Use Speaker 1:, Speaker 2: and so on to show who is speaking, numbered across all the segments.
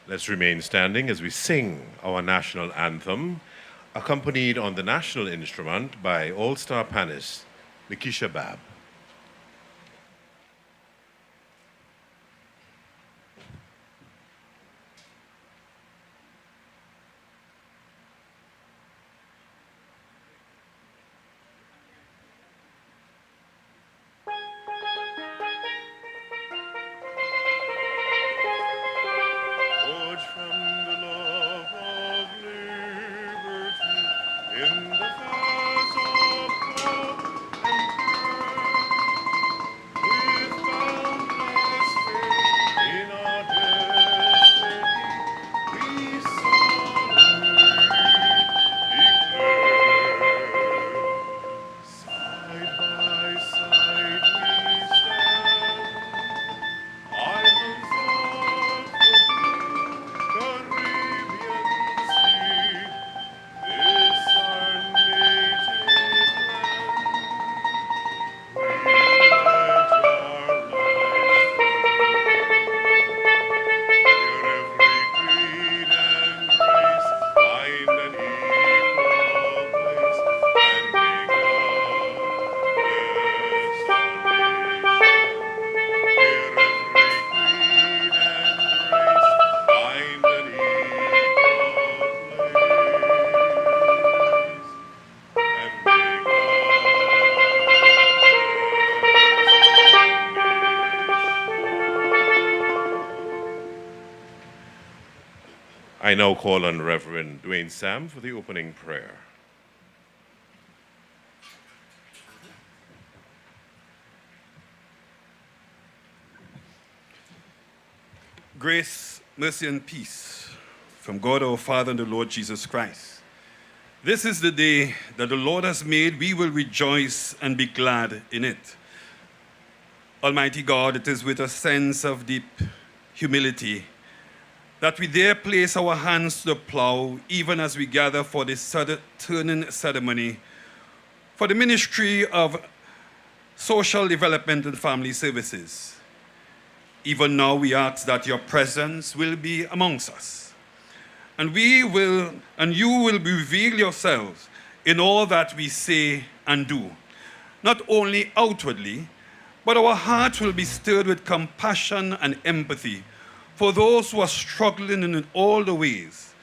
Speaker 1: Let's remain standing as we sing our national anthem, accompanied on the national instrument by all-star pianist Mikisha Bab. I now call on Reverend Dwayne Sam for the opening prayer.
Speaker 2: Grace, mercy, and peace from God our Father and the Lord Jesus Christ. This is the day that the Lord has made. We will rejoice and be glad in it. Almighty God, it is with a sense of deep humility that we dare place our hands to the plow, even as we gather for this turning ceremony for the Ministry of Social Development and Family Services. Even now we ask that your presence will be amongst us, and you will reveal yourselves in all that we say and do, not only outwardly, but our hearts will be stirred with compassion and empathy for those who are struggling in all the ways,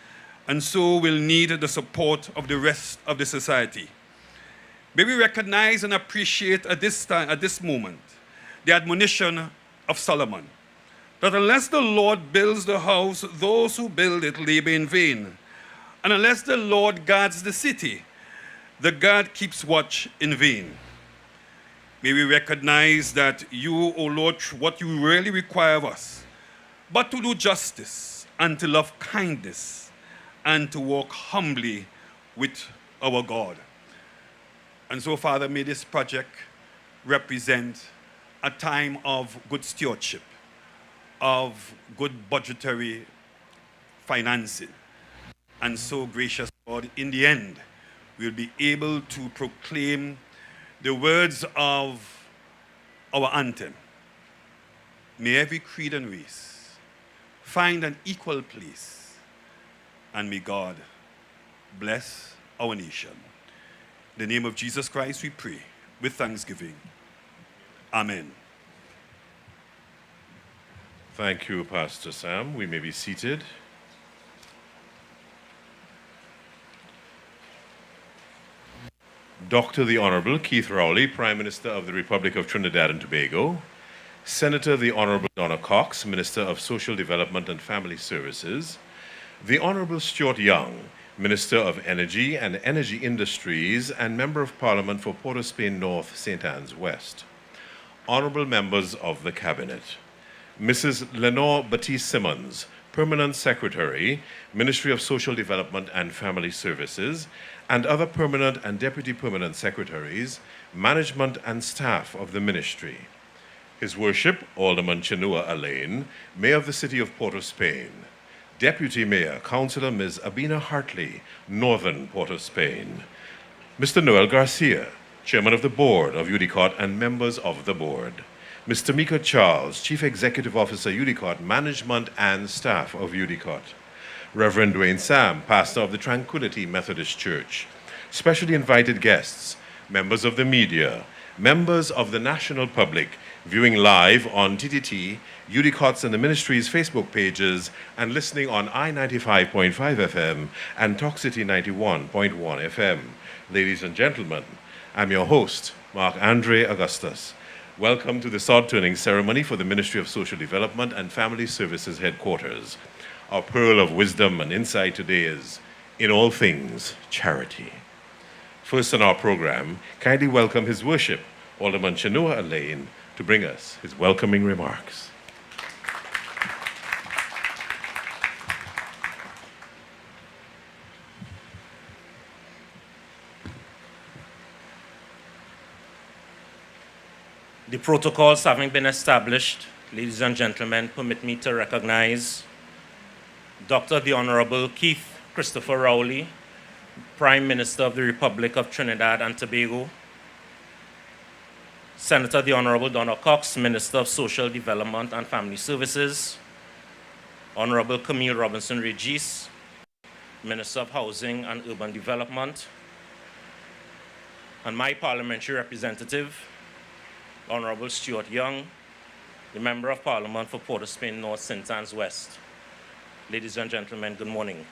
Speaker 2: and so will need the support of the rest of the society. May we recognize and appreciate at this moment, the admonition of Solomon, that unless the Lord builds the house, those who build it labor in vain. And unless the Lord guards the city, the guard keeps watch in vain. May we recognize that you, O Lord, what you really require of us, but to do justice and to love kindness and to walk humbly with our God. And so, Father, may this project represent a time of good stewardship, of good budgetary financing. And so, gracious God, in the end, we'll be able to proclaim the words of our anthem. May every creed and race find an equal place, and may God bless our nation. In the name of Jesus Christ we pray with thanksgiving. Amen.
Speaker 1: Thank you, Pastor Sam. We may be seated. Dr. the Honorable Keith Rowley, Prime Minister of the Republic of Trinidad and Tobago, Senator the Honorable Donna Cox, Minister of Social Development and Family Services, the Honorable Stuart Young, Minister of Energy and Energy Industries and Member of Parliament for Port of Spain North, St. Anne's West, Honorable Members of the Cabinet, Mrs. Lenore Batiste Simmons, Permanent Secretary, Ministry of Social Development and Family Services, and other permanent and deputy permanent secretaries, management and staff of the ministry. His Worship, Alderman Chinua Alain, Mayor of the City of Port of Spain, Deputy Mayor, Councillor Ms. Abina Hartley, Northern Port of Spain, Mr. Noel Garcia, Chairman of the Board of UDCOT and members of the Board, Mr. Mika Charles, Chief Executive Officer, UDICOT, Management and Staff of UDICOT. Reverend Dwayne Sam, Pastor of the Tranquility Methodist Church. Specially invited guests, members of the media, members of the national public, viewing live on TTT, UDICOT's and the Ministry's Facebook pages, and listening on I-95.5 FM and Talk City 91.1 FM. Ladies and gentlemen, I'm your host, Mark Andre Augustus. Welcome to the sod turning ceremony for the Ministry of Social Development and Family Services headquarters. Our pearl of wisdom and insight today is, in all things, charity. First on our program, kindly welcome His Worship, Alderman Chenoa Alain, to bring us his welcoming remarks.
Speaker 3: The protocols having been established, ladies and gentlemen, permit me to recognize Dr. the Honorable Keith Christopher Rowley, Prime Minister of the Republic of Trinidad and Tobago, Senator the Honorable Donna Cox, Minister of Social Development and Family Services, Honorable Camille Robinson-Regis, Minister of Housing and Urban Development, and my parliamentary representative, Honorable Stuart Young, the Member of Parliament for Port of Spain North, St. Anne's West. Ladies and gentlemen, good morning.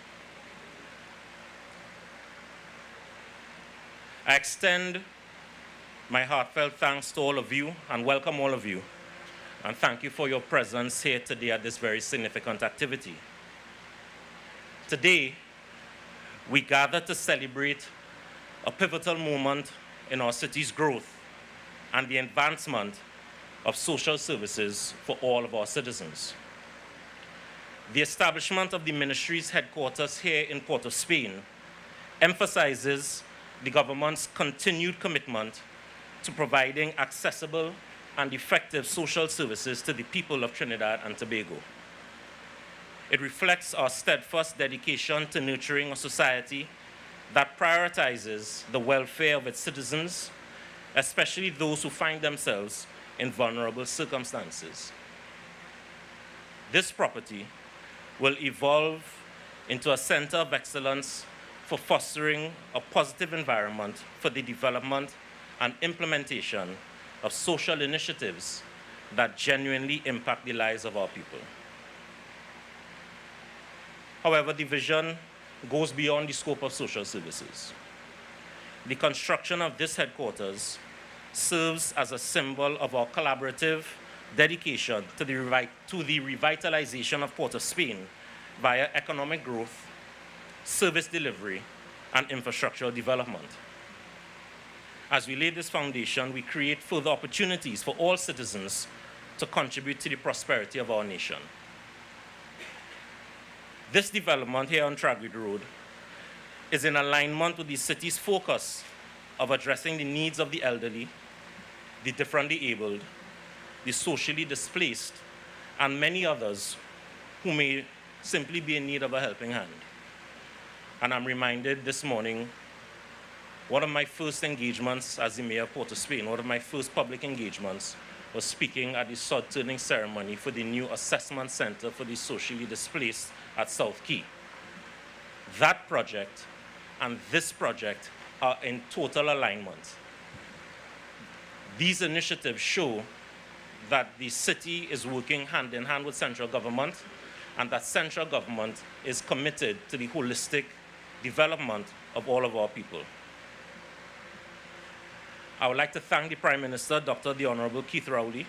Speaker 3: I extend my heartfelt thanks to all of you and welcome all of you, and thank you for your presence here today at this very significant activity. Today, we gather to celebrate a pivotal moment in our city's growth and the advancement of social services for all of our citizens. The establishment of the ministry's headquarters here in Port of Spain emphasizes the government's continued commitment to providing accessible and effective social services to the people of Trinidad and Tobago. It reflects our steadfast dedication to nurturing a society that prioritizes the welfare of its citizens, especially those who find themselves in vulnerable circumstances. This property will evolve into a center of excellence for fostering a positive environment for the development and implementation of social initiatives that genuinely impact the lives of our people. However, the vision goes beyond the scope of social services. The construction of this headquarters serves as a symbol of our collaborative dedication to the revitalization of Port of Spain via economic growth, service delivery, and infrastructural development. As we lay this foundation, we create further opportunities for all citizens to contribute to the prosperity of our nation. This development here on Tragweed Road is in alignment with the city's focus of addressing the needs of the elderly, the differently abled, the socially displaced, and many others who may simply be in need of a helping hand. And I'm reminded this morning, one of my first engagements as the Mayor of Port of Spain, one of my first public engagements was speaking at the sod turning ceremony for the new assessment center for the socially displaced at South Quay. That project and this project are in total alignment. These initiatives show that the city is working hand in hand with central government and that central government is committed to the holistic development of all of our people. I would like to thank the Prime Minister, Dr. the Honorable Keith Rowley,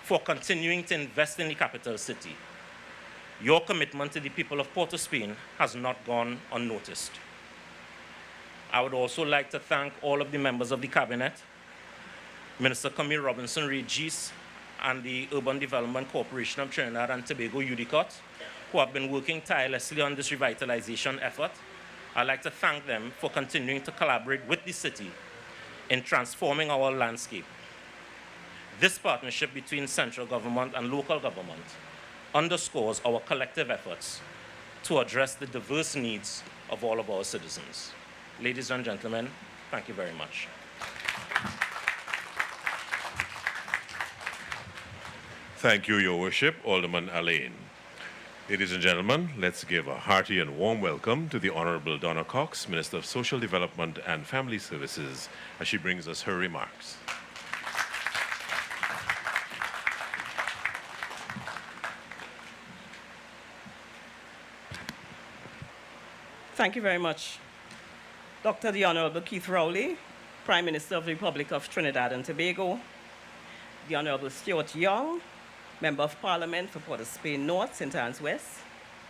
Speaker 3: for continuing to invest in the capital city. Your commitment to the people of Port of Spain has not gone unnoticed. I would also like to thank all of the members of the Cabinet, Minister Camille Robinson-Regis, and the Urban Development Corporation of Trinidad and Tobago, UDICOT, who have been working tirelessly on this revitalization effort. I'd like to thank them for continuing to collaborate with the city in transforming our landscape. This partnership between central government and local government underscores our collective efforts to address the diverse needs of all of our citizens. Ladies and gentlemen, thank you very much.
Speaker 1: Thank you, Your Worship, Alderman Alain. Ladies and gentlemen, let's give a hearty and warm welcome to the Honorable Donna Cox, Minister of Social Development and Family Services, as she brings us her remarks.
Speaker 4: Thank you very much. Dr. the Honorable Keith Rowley, Prime Minister of the Republic of Trinidad and Tobago, the Honorable Stuart Young, Member of Parliament for Port of Spain North, St. Anne's West,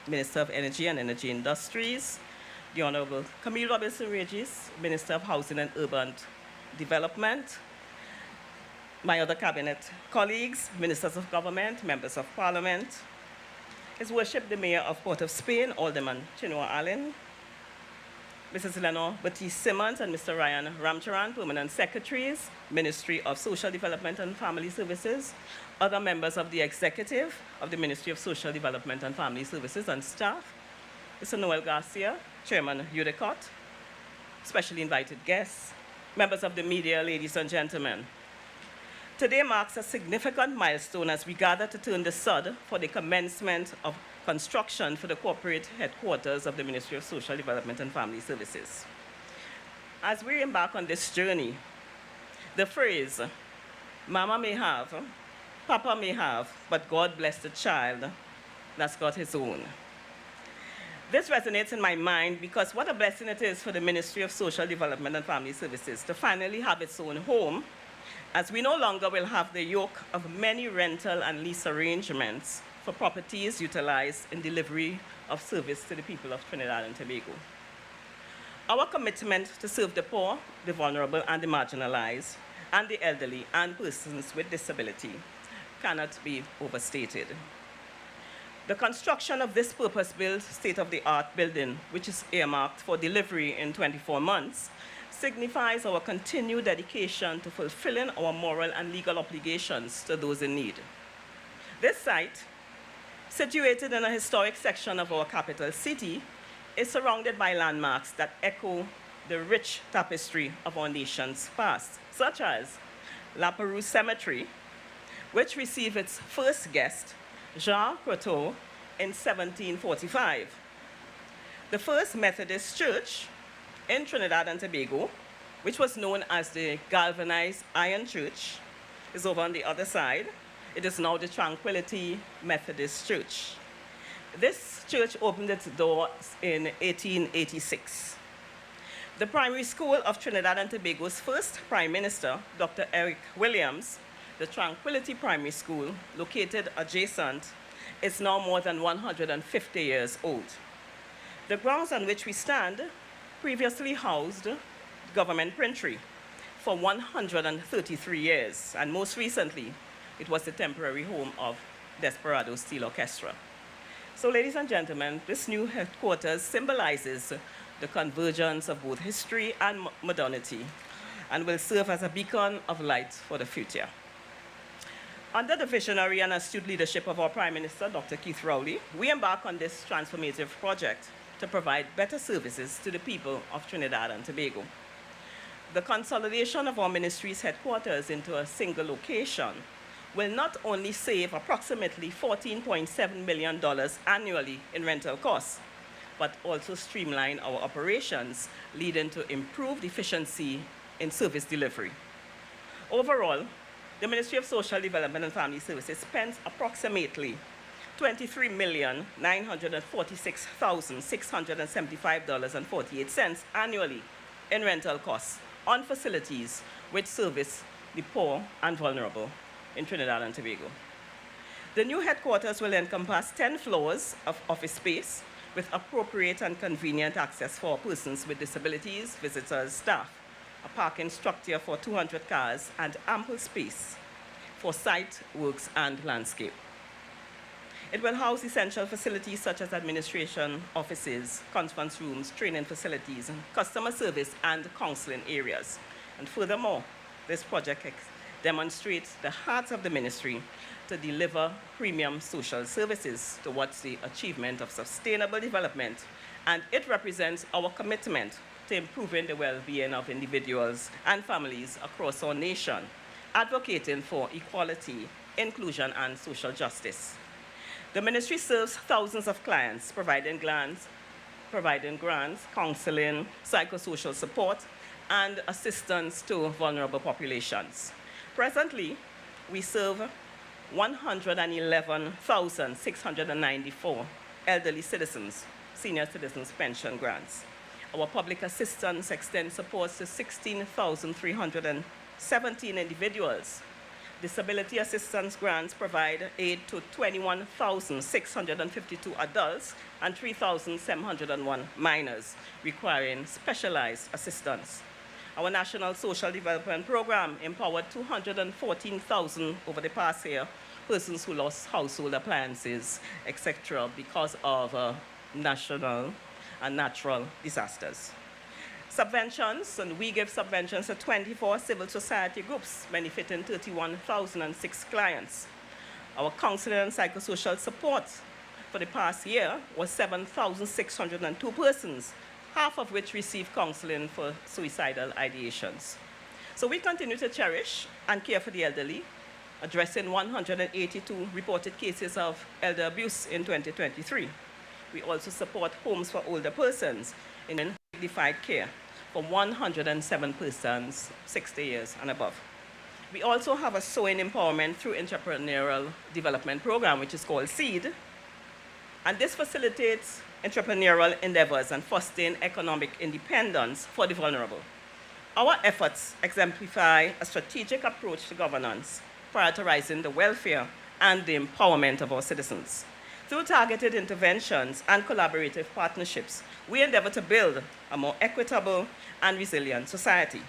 Speaker 4: Minister of Energy and Energy Industries, the Honorable Camille Robinson Regis, Minister of Housing and Urban Development, my other cabinet colleagues, ministers of government, members of parliament, His Worship the Mayor of Port of Spain, Alderman Chinua Allen, Mrs. Eleanor Batiste Simmons and Mr. Ryan Ramcharan, Permanent Secretaries, Ministry of Social Development and Family Services, other members of the executive of the Ministry of Social Development and Family Services and staff, Mr. Noel Garcia, Chairman Udicott, specially invited guests, members of the media, ladies and gentlemen. Today marks a significant milestone as we gather to turn the sod for the commencement of construction for the corporate headquarters of the Ministry of Social Development and Family Services. As we embark on this journey, the phrase, Mama may have, Papa may have, but God bless the child that's got his own. This resonates in my mind because what a blessing it is for the Ministry of Social Development and Family Services to finally have its own home, as we no longer will have the yoke of many rental and lease arrangements for properties utilized in delivery of service to the people of Trinidad and Tobago. Our commitment to serve the poor, the vulnerable, and the marginalized, and the elderly, and persons with disability cannot be overstated. The construction of this purpose-built, state-of-the-art building, which is earmarked for delivery in 24 months, signifies our continued dedication to fulfilling our moral and legal obligations to those in need. This site, situated in a historic section of our capital city, is surrounded by landmarks that echo the rich tapestry of our nation's past, such as La Perouse Cemetery, which received its first guest, Jean Croteau, in 1745. The first Methodist church in Trinidad and Tobago, which was known as the Galvanized Iron Church, is over on the other side. It is now the Tranquility Methodist Church. This church opened its doors in 1886. The primary school of Trinidad and Tobago's first Prime Minister, Dr. Eric Williams, the Tranquility Primary School, located adjacent, is now more than 150 years old. The grounds on which we stand previously housed government printery for 133 years, and most recently, it was the temporary home of Desperado Steel Orchestra. So, ladies and gentlemen, this new headquarters symbolizes the convergence of both history and modernity and will serve as a beacon of light for the future. Under the visionary and astute leadership of our Prime Minister, Dr. Keith Rowley, we embark on this transformative project to provide better services to the people of Trinidad and Tobago. The consolidation of our ministry's headquarters into a single location will not only save approximately $14.7 million annually in rental costs, but also streamline our operations, leading to improved efficiency in service delivery. Overall, the Ministry of Social Development and Family Services spends approximately $23,946,675.48 annually in rental costs on facilities which service the poor and vulnerable in Trinidad and Tobago. The new headquarters will encompass 10 floors of office space with appropriate and convenient access for persons with disabilities, visitors, staff, a parking structure for 200 cars, and ample space for site works and landscape. It will house essential facilities such as administration offices, conference rooms, training facilities, customer service, and counseling areas. And furthermore, this project demonstrates the heart of the ministry to deliver premium social services towards the achievement of sustainable development, and it represents our commitment to improving the well-being of individuals and families across our nation, advocating for equality inclusion, and social justice. The ministry serves thousands of clients, providing grants, counseling, psychosocial support, and assistance to vulnerable populations. Presently, we serve 111,694 elderly citizens, senior citizens pension grants. Our public assistance extends supports to 16,317 individuals. Disability assistance grants provide aid to 21,652 adults and 3,701 minors requiring specialized assistance. Our National Social Development Program empowered 214,000 over the past year persons who lost household appliances, etc., because of national and natural disasters. Subventions, and we give subventions to 24 civil society groups, benefiting 31,006 clients. Our counseling and psychosocial support for the past year was 7,602 persons, half of which received counseling for suicidal ideations. So we continue to cherish and care for the elderly, addressing 182 reported cases of elder abuse in 2023. We also support homes for older persons in dignified care for 107 persons 60 years and above. We also have a sewing empowerment through entrepreneurial development program, which is called SEED, and this facilitates entrepreneurial endeavors and fostering economic independence for the vulnerable. Our efforts exemplify a strategic approach to governance, prioritizing the welfare and the empowerment of our citizens. Through targeted interventions and collaborative partnerships, we endeavor to build a more equitable and resilient society.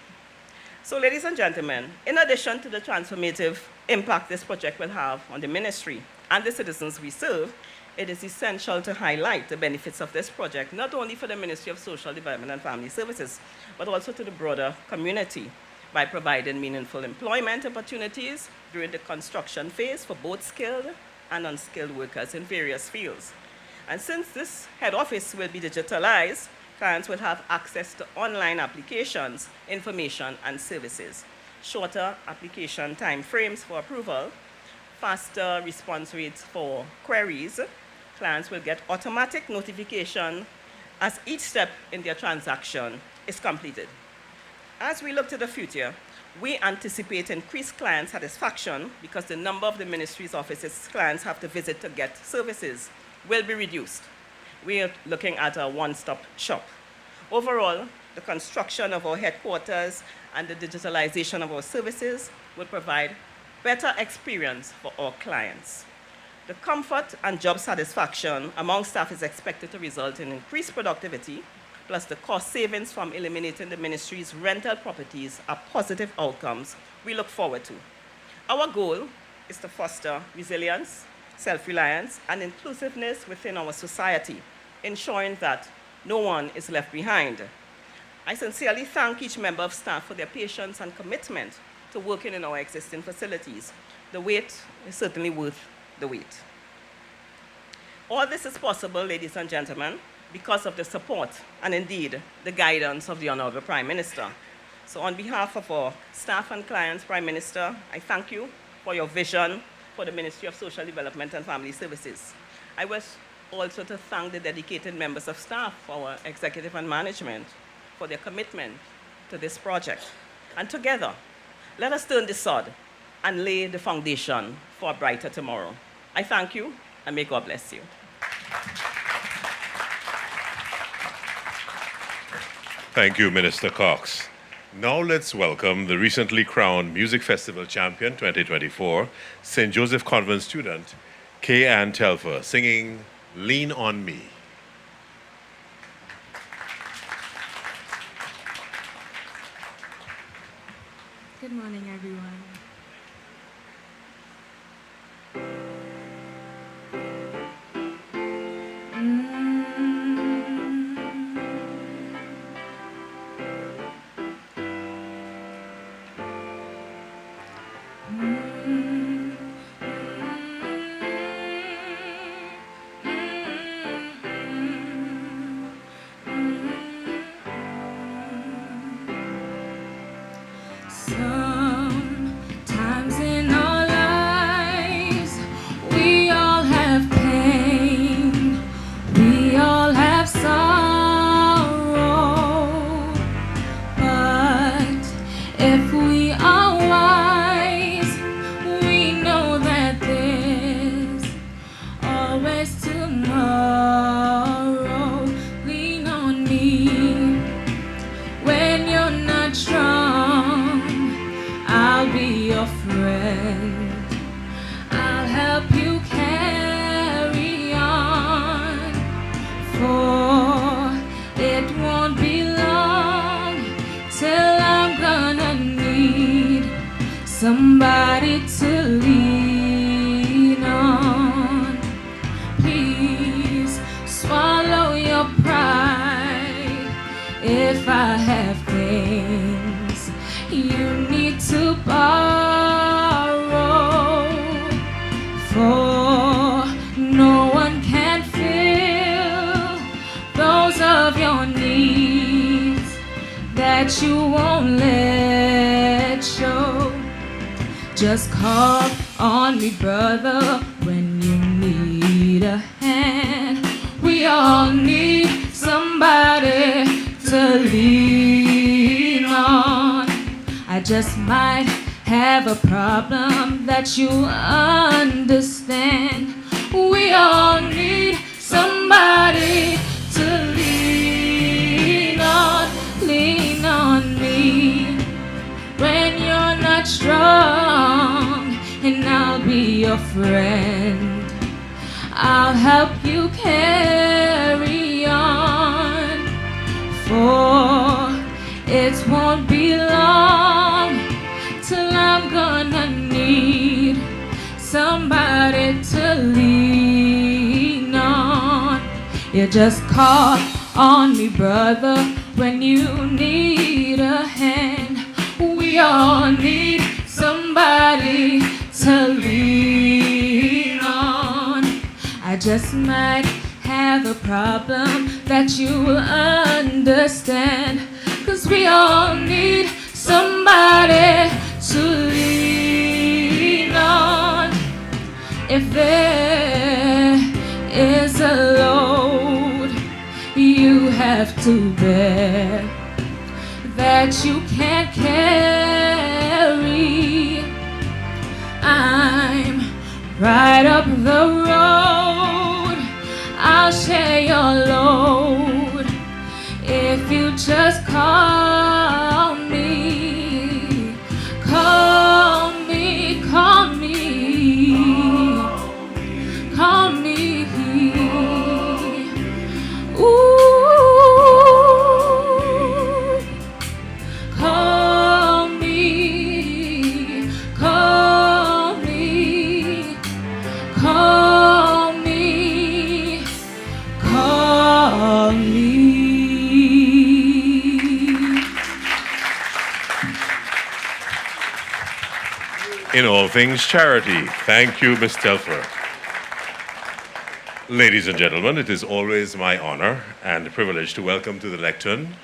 Speaker 4: So, ladies and gentlemen, in addition to the transformative impact this project will have on the ministry and the citizens we serve, it is essential to highlight the benefits of this project, not only for the Ministry of Social Development and Family Services, but also to the broader community by providing meaningful employment opportunities during the construction phase for both skilled and unskilled workers in various fields. And since this head office will be digitalized, clients will have access to online applications, information, and services, shorter application time frames for approval, faster response rates for queries. Clients will get automatic notification as each step in their transaction is completed. As we look to the future, we anticipate increased client satisfaction because the number of the ministry's offices clients have to visit to get services will be reduced. We are looking at a one-stop shop. Overall, the construction of our headquarters and the digitalization of our services will provide better experience for our clients. The comfort and job satisfaction among staff is expected to result in increased productivity, plus the cost savings from eliminating the ministry's rental properties are positive outcomes we look forward to. Our goal is to foster resilience, self-reliance, and inclusiveness within our society, ensuring that no one is left behind. I sincerely thank each member of staff for their patience and commitment to working in our existing facilities. The wait is certainly worth the wait. All this is possible, ladies and gentlemen, because of the support and indeed the guidance of the Honorable Prime Minister. So on behalf of our staff and clients, Prime Minister, I thank you for your vision for the Ministry of Social Development and Family Services. I wish also to thank the dedicated members of staff, our executive and management, for their commitment to this project. And together, let us turn the sod and lay the foundation for a brighter tomorrow. I thank you, and may God bless you.
Speaker 1: Thank you, Minister Cox. Now let's welcome the recently crowned Music Festival Champion 2024, St. Joseph Convent student, Kay Ann Telfer, singing Lean on Me.
Speaker 5: Good morning, everyone. tomorrow. Lean on me when you're not strong. I'll be your friend. I'll help you carry on. For it won't be long till I'm gonna need somebody to lean on. Please swallow your pride. If I have things you need to borrow, for no one can fill those of your needs that you won't let show. Just call on me, brother, when you need a hand. We all need somebody to lean on. I just might have a problem that you understand. We all need somebody to lean on. Lean on me when you're not strong, and I'll be your friend. I'll help you carry on, for it won't be long till I'm gonna need somebody to lean on. You just call on me, brother, when you need a hand. We all need somebody to lean on. I just might have a problem that you will understand, 'cause we all need somebody to lean on. If there is a load you have to bear that you can't carry, I'm right up the road. I'll share your load if you just call me. Call me, call me, call me. Ooh. Call me, call me, call me, call me.
Speaker 1: In all things charity. Thank you, Ms. Telfer. Ladies and gentlemen, it is always my honor and privilege to welcome to the lectern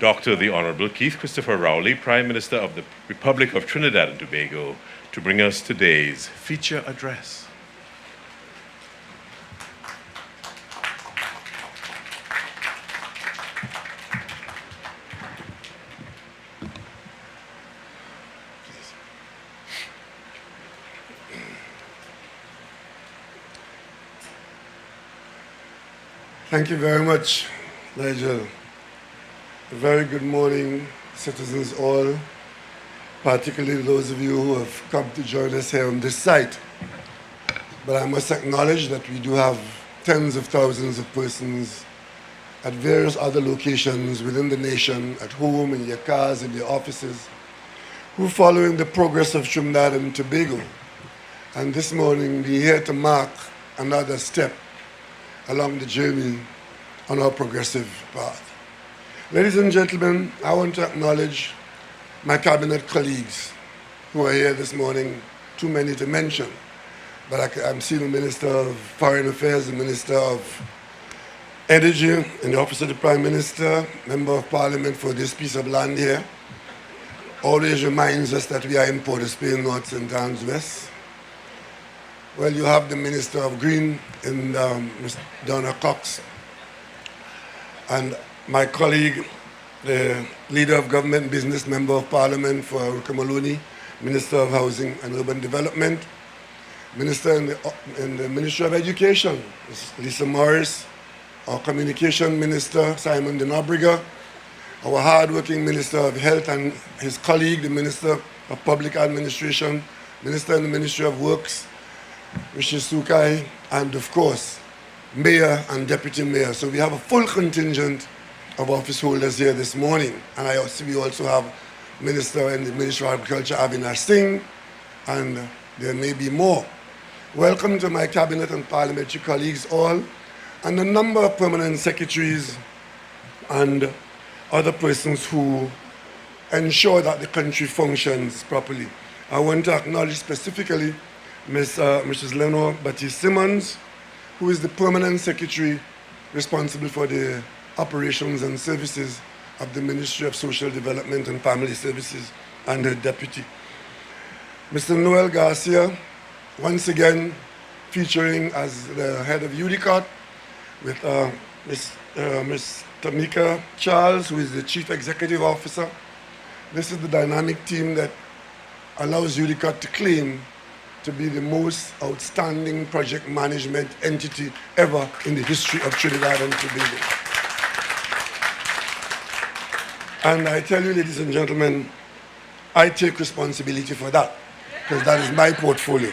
Speaker 1: Dr. the Honorable Keith Christopher Rowley, Prime Minister of the Republic of Trinidad and Tobago, to bring us today's feature address.
Speaker 6: Thank you very much, Nigel. A very good morning, citizens all, particularly those of you who have come to join us here on this site. But I must acknowledge that we do have tens of thousands of persons at various other locations within the nation, at home, in your cars, in your offices, who are following the progress of Trinidad and Tobago. And this morning, we're here to mark another step along the journey on our progressive path. Ladies and gentlemen, I want to acknowledge my cabinet colleagues who are here this morning, too many to mention, but I'm seeing the Minister of Foreign Affairs, the Minister of Energy in the Office of the Prime Minister, Member of Parliament for this piece of land here, always reminds us that we are in Port of Spain, North St. Anne's West. Well, you have the Minister of Green in Ms. Donna Cox, and my colleague, the Leader of Government Business, Member of Parliament for Rukamaluni, Minister of Housing and Urban Development, Minister in the Ministry of Education, Ms. Lisa Morris, our Communication Minister, Simon Denobriga, our hard-working Minister of Health and his colleague, the Minister of Public Administration, Minister in the Ministry of Works, Rishi Sukai, and of course, Mayor and Deputy Mayor. So we have a full contingent of office holders here this morning. And we also have Minister in the Ministry of Agriculture, Avinash Singh, and there may be more. Welcome to my cabinet and parliamentary colleagues all, and a number of permanent secretaries and other persons who ensure that the country functions properly. I want to acknowledge specifically Mrs. Lenore Batty-Simmons, who is the permanent secretary responsible for the operations and services of the Ministry of Social Development and Family Services, and her deputy. Mr. Noel Garcia, once again featuring as the head of UDICOT, with Ms. Tamika Charles, who is the Chief Executive Officer. This is the dynamic team that allows UDICOT to claim to be the most outstanding project management entity ever in the history of Trinidad and Tobago. And I tell you, ladies and gentlemen, I take responsibility for that, because that is my portfolio.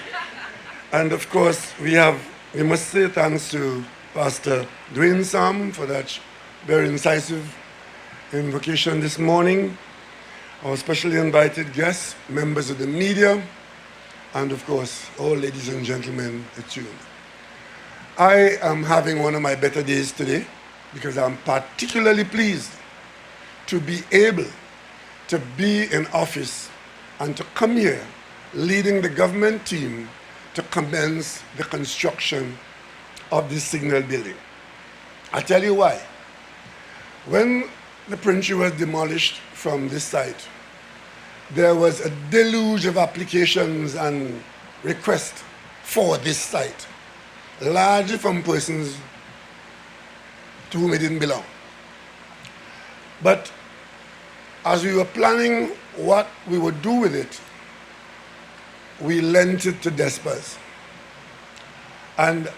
Speaker 6: And of course, we must say thanks to Pastor Dwayne Sam for that very incisive invocation this morning, our specially invited guests, members of the media, and of course, all ladies and gentlemen attuned. I am having one of my better days today because I'm particularly pleased to be able to be in office and to come here leading the government team to commence the construction of this signal building. I'll tell you why. When the Prince was demolished from this site, there was a deluge of applications and requests for this site, largely from persons to whom it didn't belong. But as we were planning what we would do with it, we lent it to Despers. And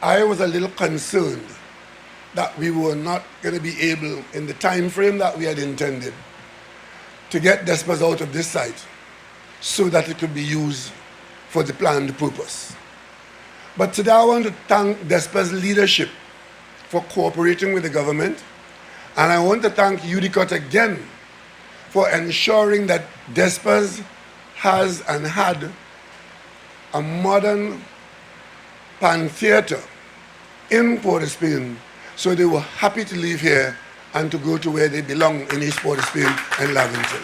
Speaker 6: I was a little concerned that we were not going to be able, in the time frame that we had intended, to get Despers out of this site so that it could be used for the planned purpose. But today I want to thank Despers' leadership for cooperating with the government, and I want to thank UDICOT again for ensuring that Despers has and had a modern pan theatre in Port-of-Spain, so they were happy to leave here and to go to where they belong in East Port-of-Spain and Lavington.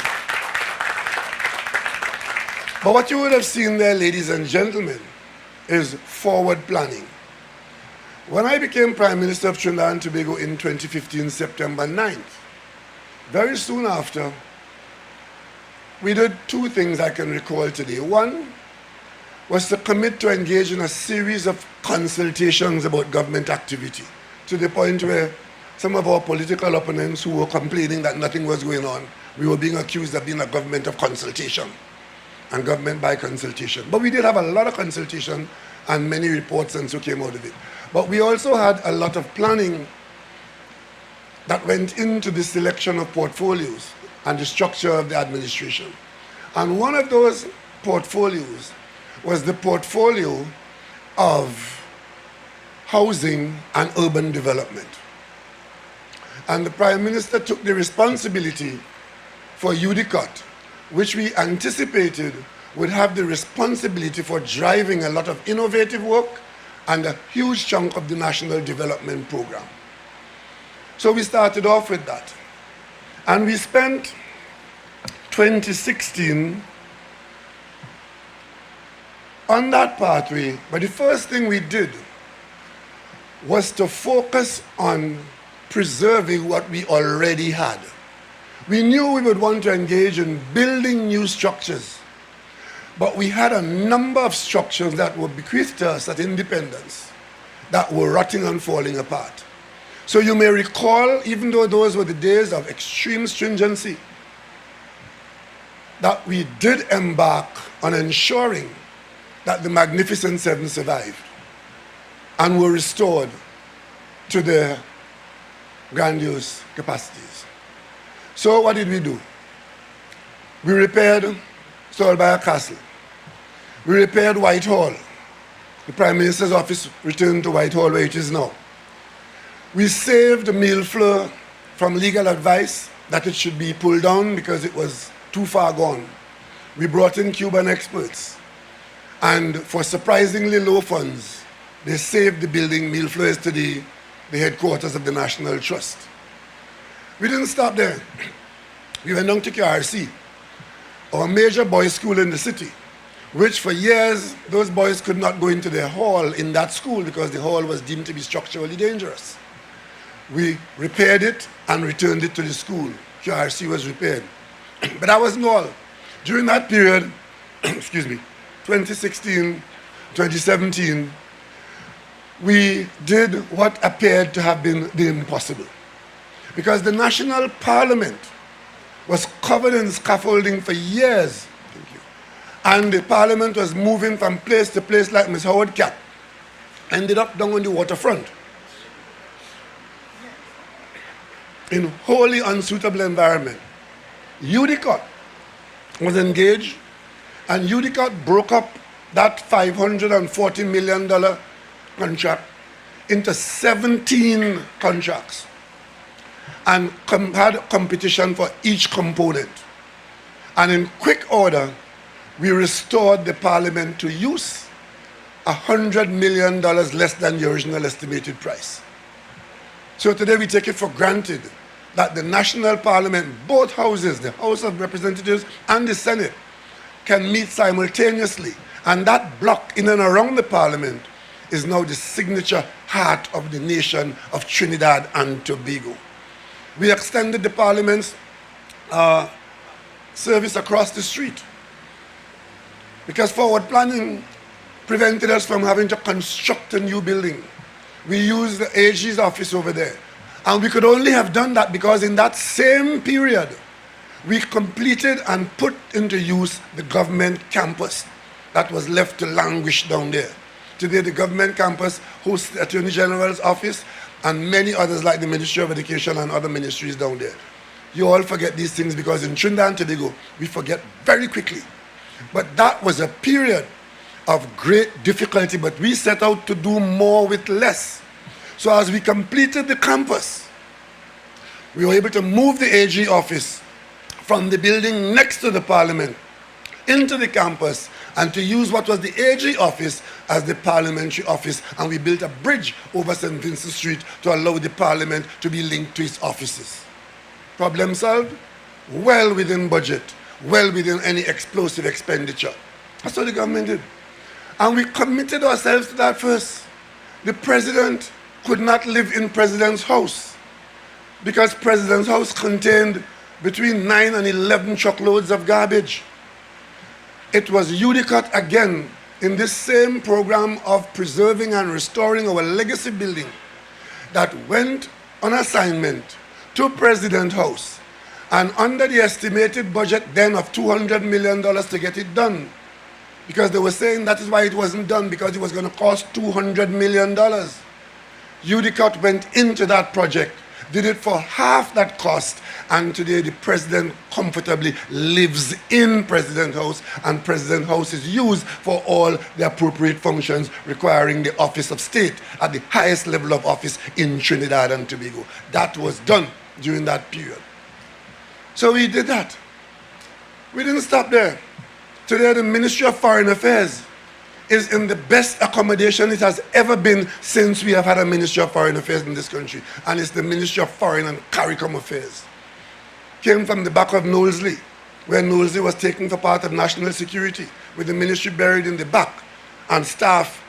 Speaker 6: But what you would have seen there, ladies and gentlemen, is forward planning. When I became Prime Minister of Trinidad and Tobago in 2015, September 9th, very soon after, we did two things I can recall today. One was to commit to engage in a series of consultations about government activity, to the point where some of our political opponents who were complaining that nothing was going on, we were being accused of being a government of consultation and government by consultation. But we did have a lot of consultation and many reports and so came out of it. But we also had a lot of planning that went into the selection of portfolios and the structure of the administration. And one of those portfolios was the portfolio of housing and urban development. And the Prime Minister took the responsibility for UDICOT, which we anticipated would have the responsibility for driving a lot of innovative work and a huge chunk of the National Development Program. So we started off with that. And we spent 2016 on that pathway, but the first thing we did was to focus on preserving what we already had. We knew we would want to engage in building new structures, but we had a number of structures that were bequeathed to us at independence that were rotting and falling apart. So you may recall, even though those were the days of extreme stringency, that we did embark on ensuring that the Magnificent Seven survived and were restored to their grandiose capacities. So what did we do? We repaired Stolbaya Castle. We repaired Whitehall. The Prime Minister's office returned to Whitehall where it is now. We saved Millfleur from legal advice that it should be pulled down because it was too far gone. We brought in Cuban experts, and for surprisingly low funds, they saved the building. Millfleur is today the headquarters of the National Trust. We didn't stop there. We went down to KRC, our major boys' school in the city, which for years, those boys could not go into their hall in that school because the hall was deemed to be structurally dangerous. We repaired it and returned it to the school. QRC was repaired. But that wasn't all. During that period, excuse me, 2016, 2017, we did what appeared to have been the impossible. Because the National Parliament was covered in scaffolding for years. Thank you. And the Parliament was moving from place to place like Miss Howard Cat. Ended up down on the waterfront. In wholly unsuitable environment. UDCOT was engaged, and UDCOT broke up that $540 million contract into 17 contracts and had competition for each component. And in quick order, we restored the Parliament to use $100 million less than the original estimated price. So today we take it for granted that the National Parliament, both houses, the House of Representatives and the Senate, can meet simultaneously. And that block in and around the Parliament is now the signature heart of the nation of Trinidad and Tobago. We extended the Parliament's service across the street because forward planning prevented us from having to construct a new building. We used the AG's office over there. And we could only have done that because in that same period, we completed and put into use the government campus that was left to languish down there. Today, the government campus hosts the Attorney General's office and many others like the Ministry of Education and other ministries down there. You all forget these things because in Trinidad and Tobago, we forget very quickly. But that was a period of great difficulty, but we set out to do more with less. So as we completed the campus, we were able to move the AG office from the building next to the Parliament into the campus and to use what was the AG office as the parliamentary office, and we built a bridge over St. Vincent Street to allow the Parliament to be linked to its offices. Problem solved? Well within budget, well within any explosive expenditure. That's what the government did. And we committed ourselves to that first. The President could not live in President's house because President's house contained between 9 and 11 truckloads of garbage. It was UDCOT again in this same program of preserving and restoring our legacy building that went on assignment to President's house, and under the estimated budget then of $200 million to get it done, because they were saying that is why it wasn't done, because it was going to cost $200 million. UDCOT went into that project, did it for half that cost, and today the President comfortably lives in President House, and President House is used for all the appropriate functions requiring the office of state at the highest level of office in Trinidad and Tobago. That was done during that period. So we did that. We didn't stop there. Today the Ministry of Foreign Affairs is in the best accommodation it has ever been since we have had a Ministry of Foreign Affairs in this country, and it's the Ministry of Foreign and CARICOM Affairs. Came from the back of Knowlesley, where Knowlesley was taken for part of national security, with the ministry buried in the back and staff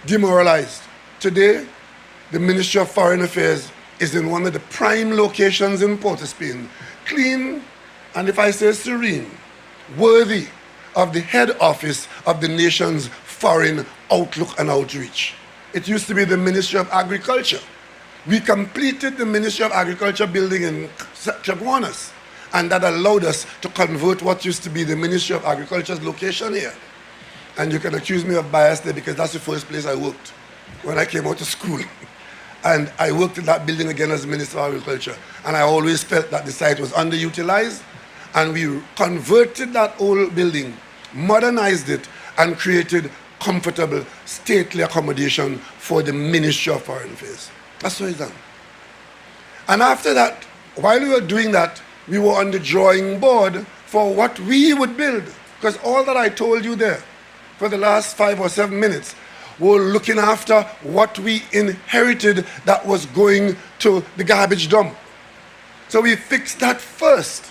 Speaker 6: demoralized. Today, the Ministry of Foreign Affairs is in one of the prime locations in Port of Spain, clean, and if I say serene, worthy of the head office of the nation's foreign outlook and outreach. It used to be the Ministry of Agriculture. We completed the Ministry of Agriculture building in Chaguanas, and that allowed us to convert what used to be the Ministry of Agriculture's location here. And you can accuse me of bias there because that's the first place I worked when I came out of school. And I worked in that building again as Minister of Agriculture. And I always felt that the site was underutilized. And we converted that old building, modernized it, and created comfortable, stately accommodation for the Ministry of Foreign Affairs. That's what it's done. And after that, while we were doing that, we were on the drawing board for what we would build. Because all that I told you there for the last 5 or 7 minutes were looking after what we inherited that was going to the garbage dump. So we fixed that first.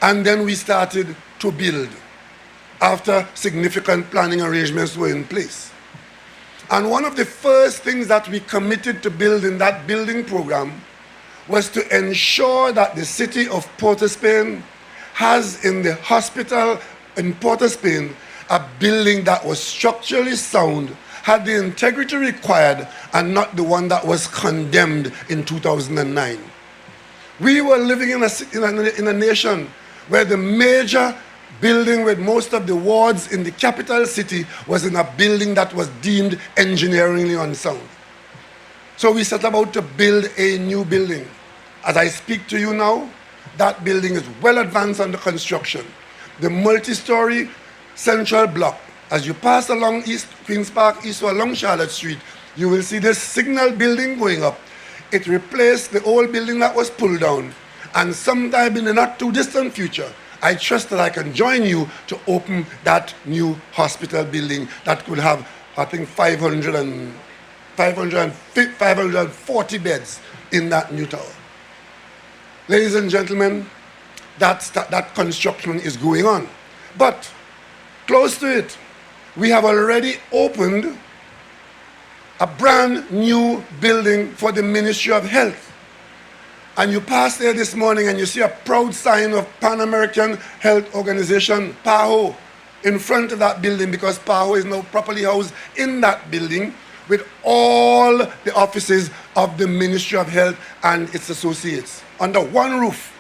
Speaker 6: And then we started to build after significant planning arrangements were in place. And one of the first things that we committed to build in that building program was to ensure that the city of Port of Spain has in the hospital in Port of Spain a building that was structurally sound, had the integrity required, and not the one that was condemned in 2009. We were living in a nation where the major building with most of the wards in the capital city was in a building that was deemed engineeringly unsound. So we set about to build a new building. As I speak to you now, that building is well advanced under construction. The multi-story central block, as you pass along East Queen's Park, east or along Charlotte Street, you will see this signal building going up. It replaced the old building that was pulled down. And sometime in the not too distant future, I trust that I can join you to open that new hospital building that could have, I think, 540 beds in that new tower. Ladies and gentlemen, that construction is going on. But close to it, we have already opened a brand new building for the Ministry of Health. And you pass there this morning and you see a proud sign of Pan American Health Organization, PAHO, in front of that building, because PAHO is now properly housed in that building with all the offices of the Ministry of Health and its associates under one roof.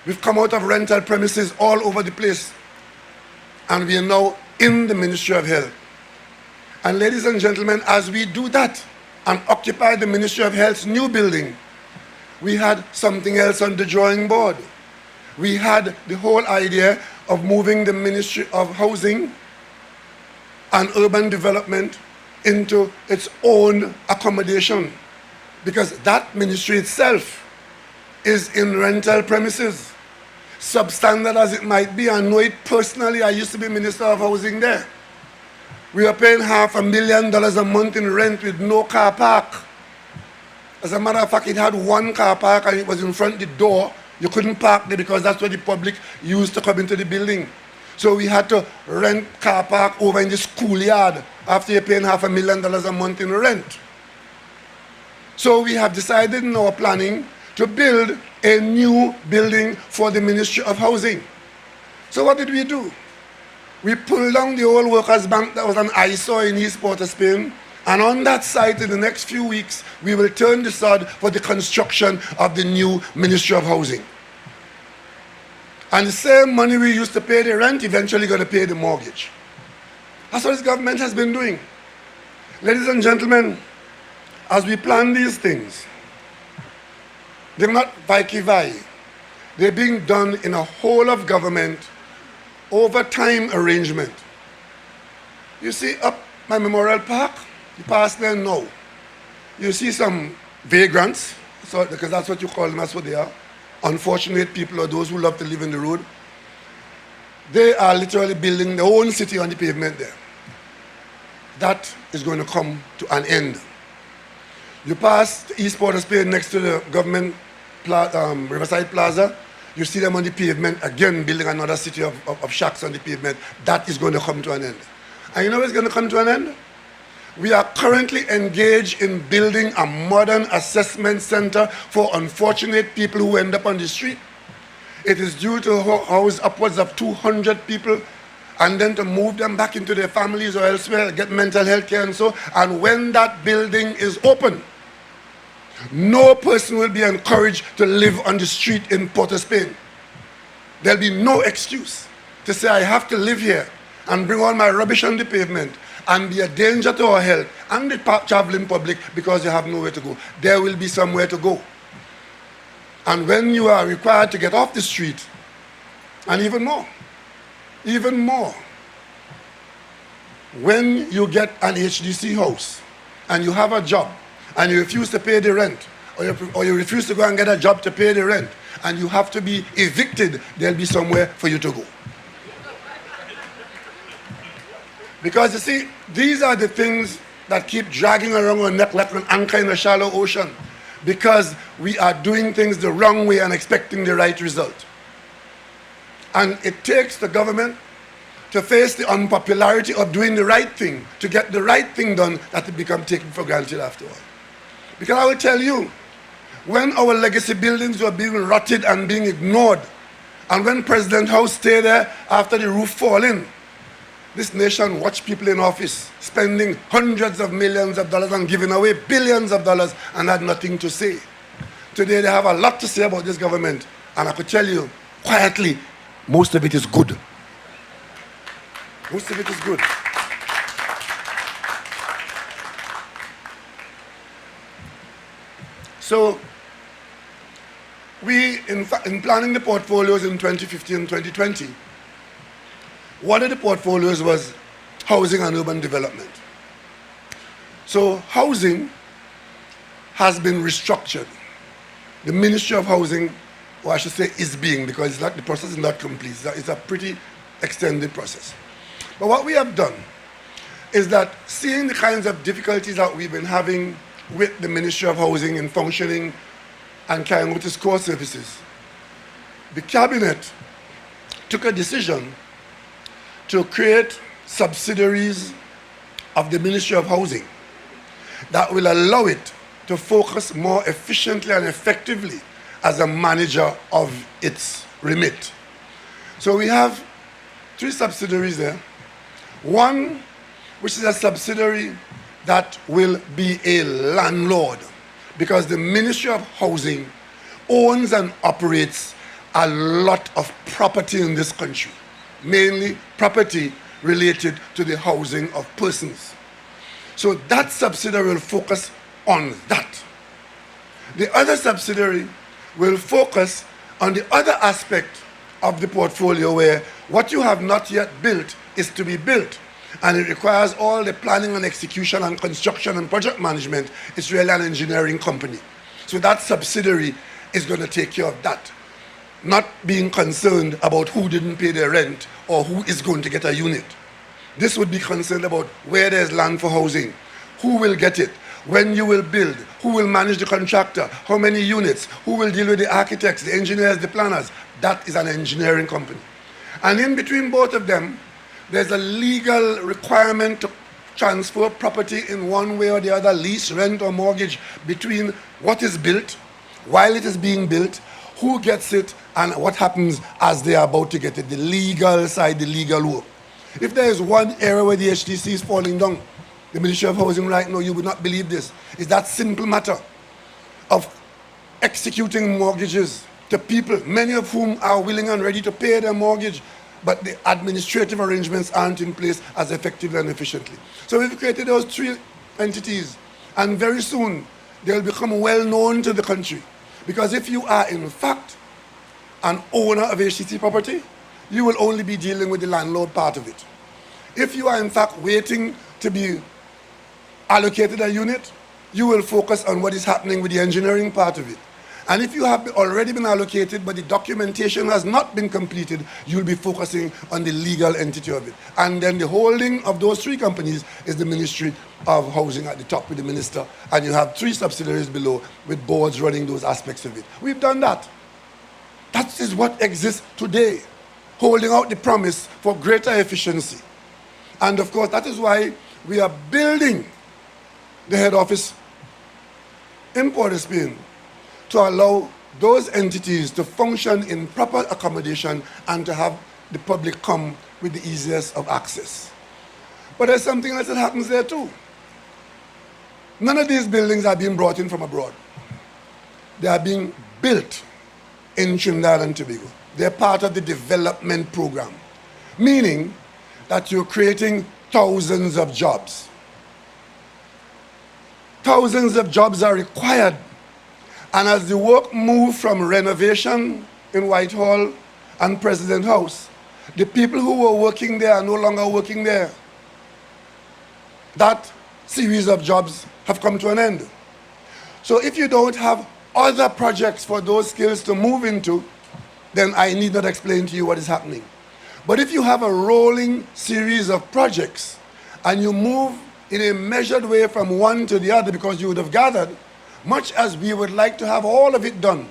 Speaker 6: We've come out of rental premises all over the place, and we are now in the Ministry of Health. And ladies and gentlemen, as we do that and occupy the Ministry of Health's new building, we had something else on the drawing board. We had the whole idea of moving the Ministry of Housing and Urban Development into its own accommodation, because that ministry itself is in rental premises. Substandard as it might be, I know it personally, I used to be Minister of Housing there. We were paying $500,000 a month in rent with no car park. As a matter of fact, it had one car park and it was in front of the door. You couldn't park there because that's what the public used to come into the building. So we had to rent car park over in the schoolyard after you're paying $500,000 a month in rent. So we have decided in our planning to build a new building for the Ministry of Housing. So what did we do? We pulled down the old Workers' Bank that was an eyesore in East Port of Spain, and on that site in the next few weeks, we will turn the sod for the construction of the new Ministry of Housing. And the same money we used to pay the rent, eventually going to pay the mortgage. That's what this government has been doing. Ladies and gentlemen, as we plan these things, they're not vai-ki-vai. They're being done in a whole of government, over time arrangement. You see up my Memorial Park, you pass there now. You see some vagrants, so, because that's what you call them, that's what they are. Unfortunate people, or those who love to live in the road. They are literally building their own city on the pavement there. That is going to come to an end. You pass the East Port of Spain next to the government Riverside Plaza, you see them on the pavement, again building another city of shacks on the pavement. That is going to come to an end. And you know what's going to come to an end? We are currently engaged in building a modern assessment center for unfortunate people who end up on the street. It is due to house upwards of 200 people, and then to move them back into their families or elsewhere, get mental health care and so. And when that building is open, no person will be encouraged to live on the street in Port of Spain. There'll be no excuse to say, I have to live here. and bring all my rubbish on the pavement and be a danger to our health and the traveling public because you have nowhere to go. There will be somewhere to go. And when you are required to get off the street, and even more, when you get an HDC house and you have a job and you refuse to pay the rent, or you refuse to go and get a job to pay the rent, and you have to be evicted, there'll be somewhere for you to go. Because you see, these are the things that keep dragging around our neck like an anchor in a shallow ocean, because we are doing things the wrong way and expecting the right result. And it takes the government to face the unpopularity of doing the right thing, to get the right thing done, that it become taken for granted after all. Because I will tell you, when our legacy buildings were being rotted and being ignored, and when President House stayed there after the roof fall in, this nation watched people in office spending hundreds of millions of dollars and giving away billions of dollars and had nothing to say. Today they have a lot to say about this government, and I could tell you quietly, most of it is good. Most of it is good. So we, in planning the portfolios in 2015 and 2020, one of the portfolios was housing and urban development. So housing has been restructured. The Ministry of Housing, or I should say is being, because it's not, the process is not complete. It's a pretty extended process. But what we have done is that, seeing the kinds of difficulties that we've been having with the Ministry of Housing in functioning and carrying out its core services, the Cabinet took a decision to create subsidiaries of the Ministry of Housing that will allow it to focus more efficiently and effectively as a manager of its remit. So we have 3 subsidiaries there. One, which is a subsidiary that will be a landlord, because the Ministry of Housing owns and operates a lot of property in this country, mainly property related to the housing of persons. So that subsidiary will focus on that. The other subsidiary will focus on the other aspect of the portfolio, where what you have not yet built is to be built, and it requires all the planning and execution and construction and project management. It's really an engineering company. So that subsidiary is going to take care of that, not being concerned about who didn't pay their rent or who is going to get a unit. This would be concerned about where there's land for housing, who will get it, when you will build, who will manage the contractor, how many units, who will deal with the architects, the engineers, the planners. That is an engineering company. And in between both of them, there's a legal requirement to transfer property in one way or the other, lease, rent, or mortgage, between what is built, while it is being built, who gets it, and what happens as they are about to get it. The legal side, the legal work. If there is one area where the HDC is falling down, the Ministry of Housing right now, you would not believe this, is that simple matter of executing mortgages to people, many of whom are willing and ready to pay their mortgage, but the administrative arrangements aren't in place as effectively and efficiently. So we've created those 3 entities, and very soon they'll become well known to the country. Because if you are in fact an owner of HDC property, you will only be dealing with the landlord part of it. If you are in fact waiting to be allocated a unit, you will focus on what is happening with the engineering part of it. And if you have already been allocated but the documentation has not been completed, you'll be focusing on the legal entity of it. And then the holding of those 3 companies is the Ministry of Housing at the top with the minister, and you have 3 subsidiaries below with boards running those aspects of it. We've done that. That is what exists today, holding out the promise for greater efficiency. And of course, that is why we are building the head office in Port of Spain, to allow those entities to function in proper accommodation and to have the public come with the easiest of access. But there's something else that happens there too. None of these buildings are being brought in from abroad. They are being built in Trinidad and Tobago. They're part of the development program, meaning that you're creating thousands of jobs. Thousands of jobs are required. And as the work moves from renovation in Whitehall and President House, the people who were working there are no longer working there. That series of jobs have come to an end. So if you don't have other projects for those skills to move into, then I need not explain to you what is happening. But if you have a rolling series of projects and you move in a measured way from one to the other, because you would have gathered, much as we would like to have all of it done,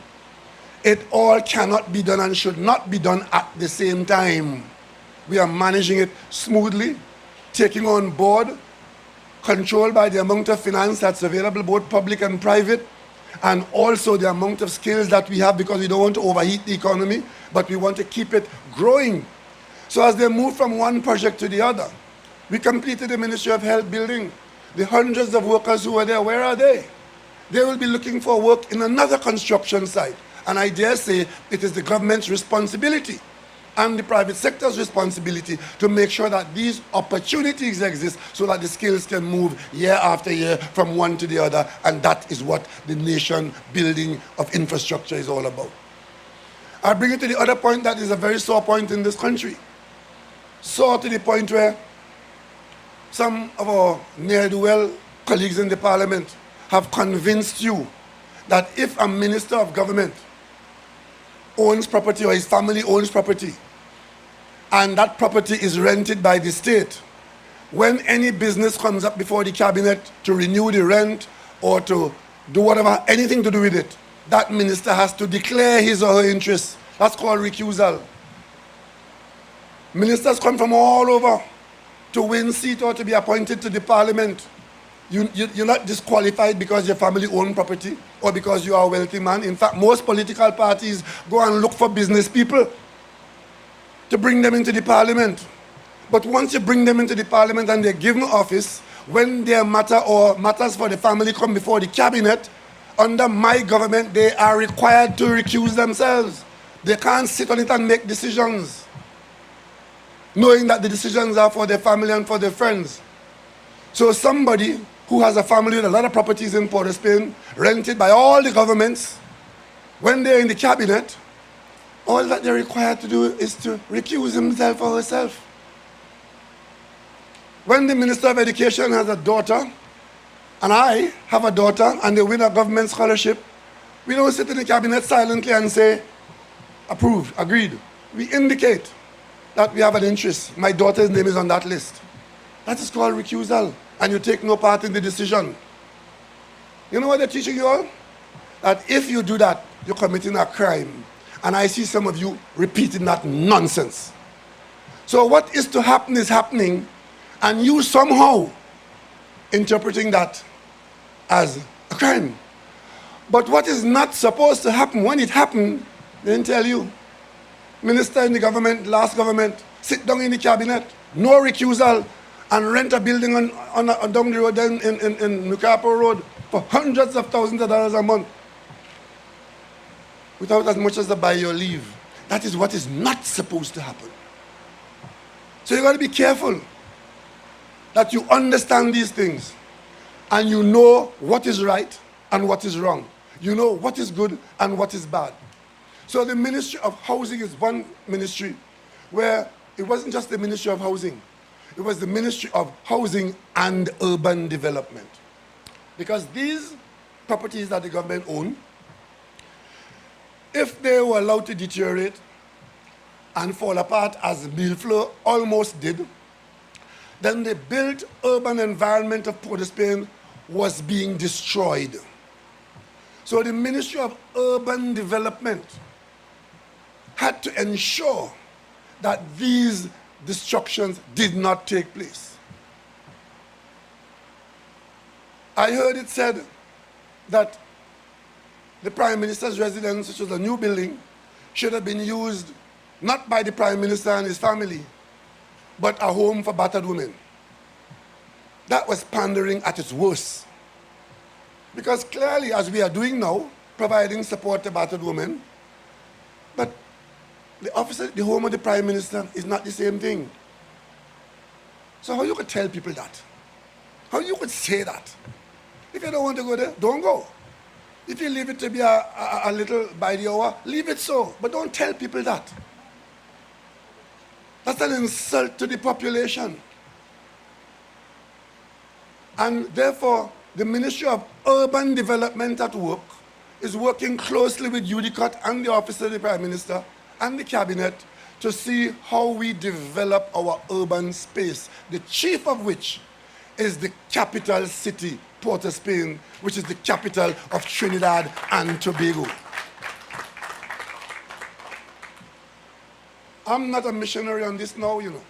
Speaker 6: it all cannot be done and should not be done at the same time. We are managing it smoothly, taking on board, controlled by the amount of finance that's available, both public and private, and also the amount of skills that we have, because we don't want to overheat the economy, but we want to keep it growing. So as they move from one project to the other, we completed the Ministry of Health building. The hundreds of workers who were there, where are they? They will be looking for work in another construction site. And I dare say it is the government's responsibility and the private sector's responsibility to make sure that these opportunities exist so that the skills can move year after year from one to the other. And that is what the nation building of infrastructure is all about. I bring it to the other point that is a very sore point in this country. Sore to the point where some of our ne'er-do-well colleagues in the parliament have convinced you that if a minister of government owns property or his family owns property and that property is rented by the state, when any business comes up before the cabinet to renew the rent or to do whatever, anything to do with it, that minister has to declare his or her interests. That's called recusal. Ministers come from all over to win seat or to be appointed to the parliament. You're not disqualified because your family owns property or because you are a wealthy man. In fact, most political parties go and look for business people to bring them into the parliament. But once you bring them into the parliament and they're given office, when their matter or matters for the family come before the cabinet, under my government, they are required to recuse themselves. They can't sit on it and make decisions, knowing that the decisions are for their family and for their friends. So somebody who has a family with a lot of properties in Port of Spain, rented by all the governments, when they're in the cabinet, all that they're required to do is to recuse himself or herself. When the Minister of Education has a daughter, and I have a daughter, and they win a government scholarship, we don't sit in the cabinet silently and say, approved, agreed. We indicate that we have an interest. My daughter's name is on that list. That is called recusal, and you take no part in the decision. You know what they're teaching you all? That if you do that, you're committing a crime. And I see some of you repeating that nonsense. So what is to happen is happening, and you somehow interpreting that as a crime. But what is not supposed to happen, when it happened, they didn't tell you. Minister in the government, last government, sit down in the cabinet, no recusal, and rent a building on down the road then in Nukapo Road for hundreds of thousands of dollars a month without as much as a buy your leave. That is what is not supposed to happen. So you got to be careful that you understand these things and you know what is right and what is wrong. You know what is good and what is bad. So the Ministry of Housing is one ministry where it wasn't just the Ministry of Housing. It was the Ministry of Housing and Urban Development. Because these properties that the government own, if they were allowed to deteriorate and fall apart as Millfloor almost did, then the built urban environment of Port of Spain was being destroyed. So the Ministry of Urban Development had to ensure that these destructions did not take place. I heard it said that the Prime Minister's residence, which was a new building, should have been used not by the Prime Minister and his family, but a home for battered women. That was pandering at its worst. Because clearly, as we are doing now, providing support to battered women, but the home of the Prime Minister is not the same thing. So how you could tell people that? How you could say that? If you don't want to go there, don't go. If you leave it to be a little by the hour, leave it so. But don't tell people that. That's an insult to the population. And therefore, the Ministry of Urban Development at work is working closely with UDCOT and the Office of the Prime Minister and the Cabinet to see how we develop our urban space, the chief of which is the capital city, Port of Spain, which is the capital of Trinidad and Tobago. I'm not a missionary on this now, you know.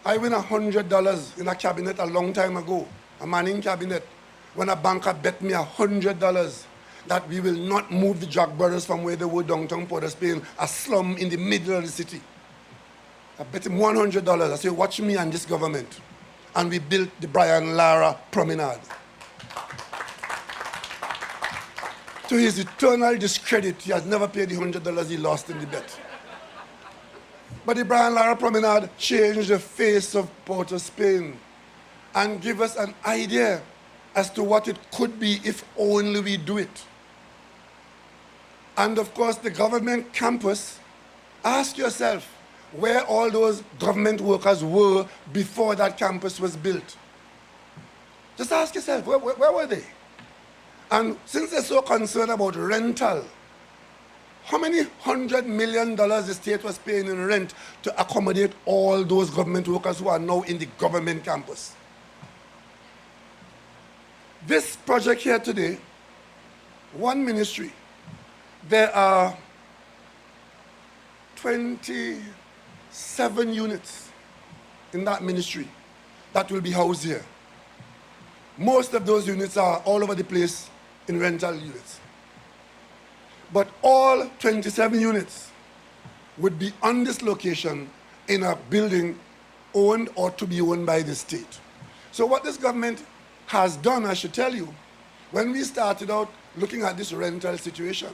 Speaker 6: I win $100 in a cabinet a long time ago, a Manning cabinet, when a banker bet me $100 that we will not move the Jack Brothers from where they were downtown Port of Spain, a slum in the middle of the city. I bet him $100. I say, watch me and this government. And we built the Brian Lara Promenade. To his eternal discredit, he has never paid the $100 he lost in the bet. But the Brian Lara Promenade changed the face of Port of Spain and give us an idea as to what it could be if only we do it. And of course, the government campus, ask yourself where all those government workers were before that campus was built. Just ask yourself, where were they? And since they're so concerned about rental, how many $100 million the state was paying in rent to accommodate all those government workers who are now in the government campus? This project here today, one ministry, there are 27 units in that ministry that will be housed here. Most of those units are all over the place in rental units. But all 27 units would be on this location in a building owned or to be owned by the state. So what this government has done, I should tell you, when we started out looking at this rental situation,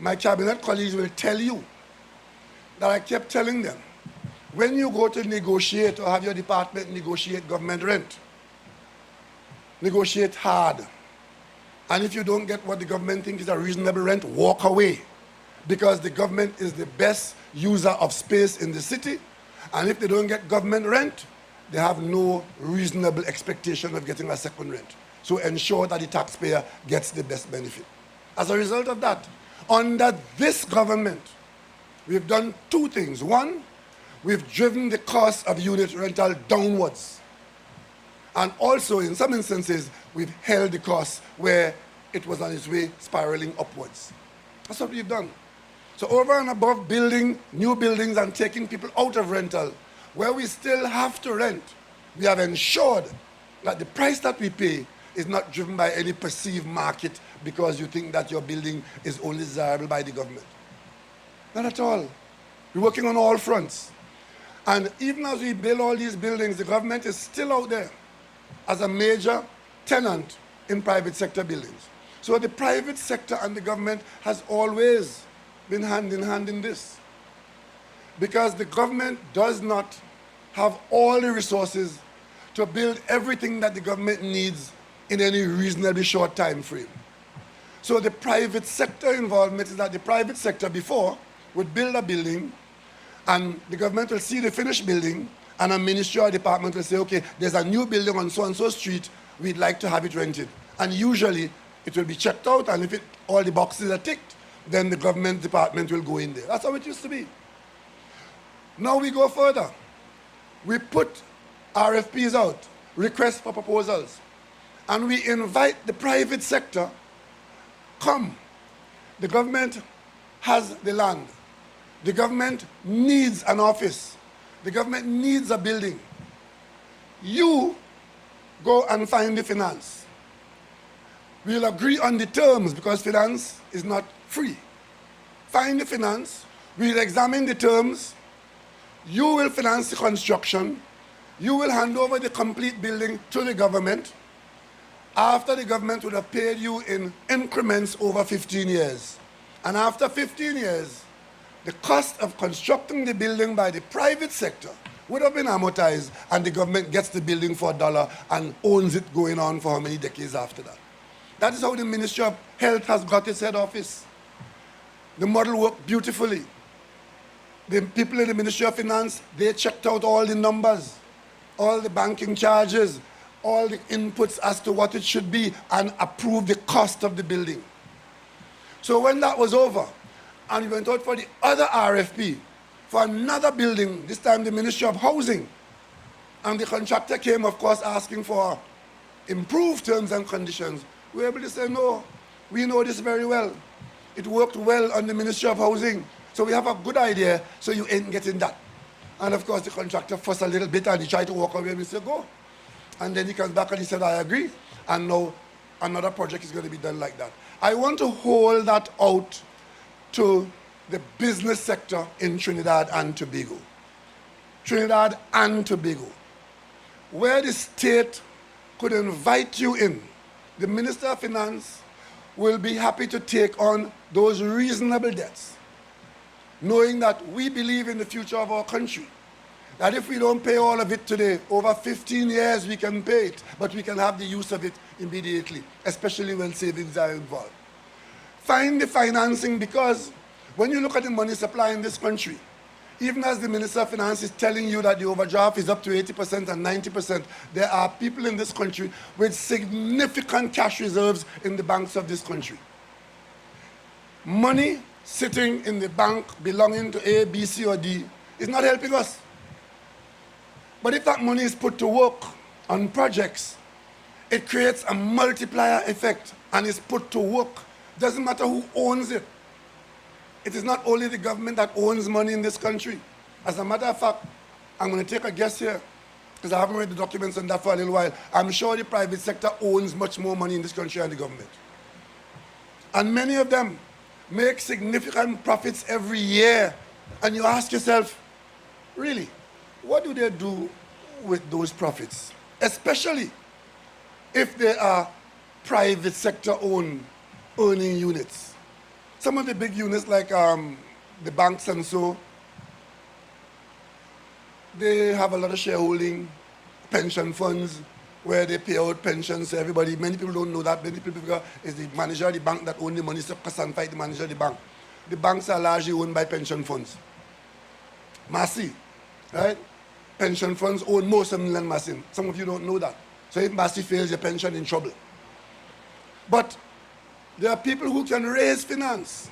Speaker 6: my cabinet colleagues will tell you that I kept telling them, when you go to negotiate or have your department negotiate government rent, negotiate hard. And if you don't get what the government thinks is a reasonable rent, walk away. Because the government is the best user of space in the city. And if they don't get government rent, they have no reasonable expectation of getting a second rent. So ensure that the taxpayer gets the best benefit. As a result of that, under this government, we've done two things. One, we've driven the cost of unit rental downwards. And also, in some instances, we've held the cost where it was on its way spiraling upwards. That's what we've done. So over and above building new buildings and taking people out of rental, where we still have to rent, we have ensured that the price that we pay is not driven by any perceived market because you think that your building is only desirable by the government. Not at all. We're working on all fronts. And even as we build all these buildings, the government is still out there as a major tenant in private sector buildings. So the private sector and the government has always been hand in hand in this. Because the government does not have all the resources to build everything that the government needs in any reasonably short time frame. So the private sector involvement is that the private sector before would build a building and the government will see the finished building and a ministry or department will say, okay, there's a new building on so-and-so street, we'd like to have it rented. And usually it will be checked out, and if all the boxes are ticked, then the government department will go in there. That's how it used to be. Now we go further. We put RFPs out, requests for proposals, and we invite the private sector, come. The government has the land. The government needs an office. The government needs a building. You go and find the finance. We'll agree on the terms because finance is not free. Find the finance. We'll examine the terms. You will finance the construction. You will hand over the complete building to the government. After the government would have paid you in increments over 15 years. And after 15 years, the cost of constructing the building by the private sector would have been amortized, and the government gets the building for $1 and owns it going on for how many decades after that. That is how the Ministry of Health has got its head office. The model worked beautifully. The people in the Ministry of Finance, they checked out all the numbers, all the banking charges, all the inputs as to what it should be, and approved the cost of the building. So when that was over, and we went out for the other RFP, for another building, this time the Ministry of Housing, and the contractor came, of course, asking for improved terms and conditions, we were able to say, no, we know this very well. It worked well on the Ministry of Housing, so we have a good idea, so you ain't getting that. And of course, the contractor fussed a little bit, and he tried to walk away, and we said, go. And then he comes back and he said, I agree, and now another project is going to be done like that. I want to hold that out to the business sector in Trinidad and Tobago. Trinidad and Tobago, where the state could invite you in. The Minister of Finance will be happy to take on those reasonable debts, knowing that we believe in the future of our country, that if we don't pay all of it today, over 15 years we can pay it, but we can have the use of it immediately, especially when savings are involved. Find the financing, because when you look at the money supply in this country, even as the Minister of Finance is telling you that the overdraft is up to 80% and 90%, there are people in this country with significant cash reserves in the banks of this country. Money sitting in the bank belonging to A, B, C, or D is not helping us. But if that money is put to work on projects, it creates a multiplier effect and is put to work. Doesn't matter who owns it. It is not only the government that owns money in this country. As a matter of fact, I'm going to take a guess here, because I haven't read the documents on that for a little while. I'm sure the private sector owns much more money in this country than the government. And many of them make significant profits every year. And you ask yourself, really, what do they do with those profits? Especially if they are private sector owned earning units. Some of the big units like the banks and so, they have a lot of shareholding, pension funds, where they pay out pensions to everybody. Many people don't know that. Many people think it's the manager of the bank that owns the money, so can fight the manager of the bank. The banks are largely owned by pension funds. Massey, right? Pension funds own most of Inland Massey. Some of you don't know that. So if Massey fails, your pension in trouble. But there are people who can raise finance.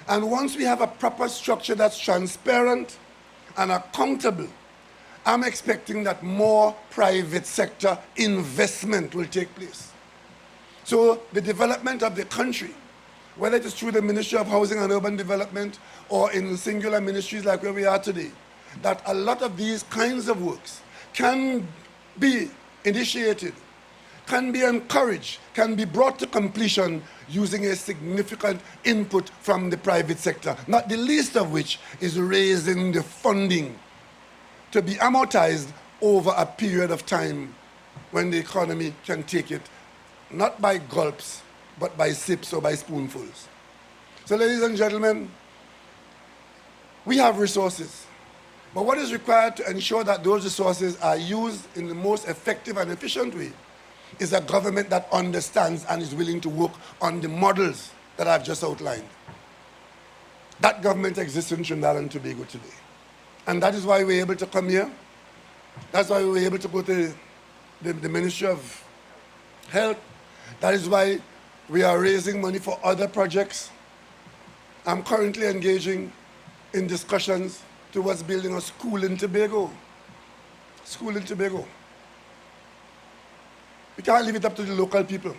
Speaker 6: And once we have a proper structure that's transparent and accountable, I'm expecting that more private sector investment will take place. So the development of the country, whether it is through the Ministry of Housing and Urban Development or in singular ministries like where we are today, that a lot of these kinds of works can be initiated, can be encouraged, can be brought to completion using a significant input from the private sector, not the least of which is raising the funding to be amortized over a period of time when the economy can take it, not by gulps, but by sips or by spoonfuls. So ladies and gentlemen, we have resources. But what is required to ensure that those resources are used in the most effective and efficient way is a government that understands and is willing to work on the models that I've just outlined. That government exists in Trinidad and Tobago today. And that is why we're able to come here. That's why we were able to go to the Ministry of Health. That is why we are raising money for other projects. I'm currently engaging in discussions towards building a school in Tobago. School in Tobago. We can't leave it up to the local people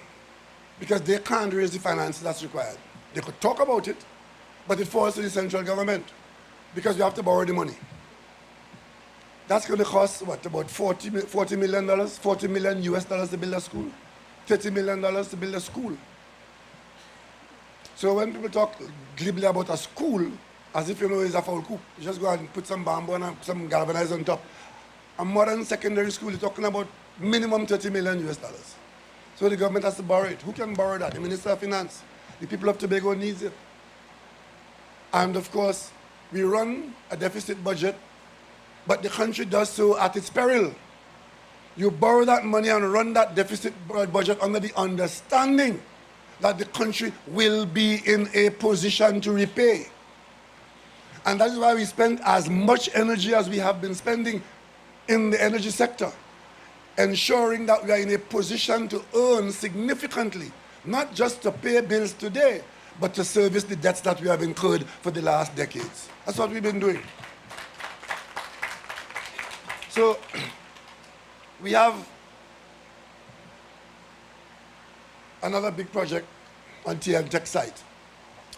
Speaker 6: because they can't raise the finances that's required. They could talk about it, but it falls to the central government because we have to borrow the money. That's going to cost, what, about $40 million, $40 million US dollars to build a school, $30 million to build a school. So when people talk glibly about a school, as if you know it's a foul coop, you just go and put some bamboo and some galvanize on top. A modern secondary school, you're talking about minimum $30 million US dollars. So the government has to borrow it. Who can borrow that? The Minister of Finance. The people of Tobago needs it. And of course, we run a deficit budget, but the country does so at its peril. You borrow that money and run that deficit budget under the understanding that the country will be in a position to repay. And that is why we spend as much energy as we have been spending in the energy sector, ensuring that we are in a position to earn significantly, not just to pay bills today, but to service the debts that we have incurred for the last decades. That's what we've been doing. So, we have another big project on TNTech site.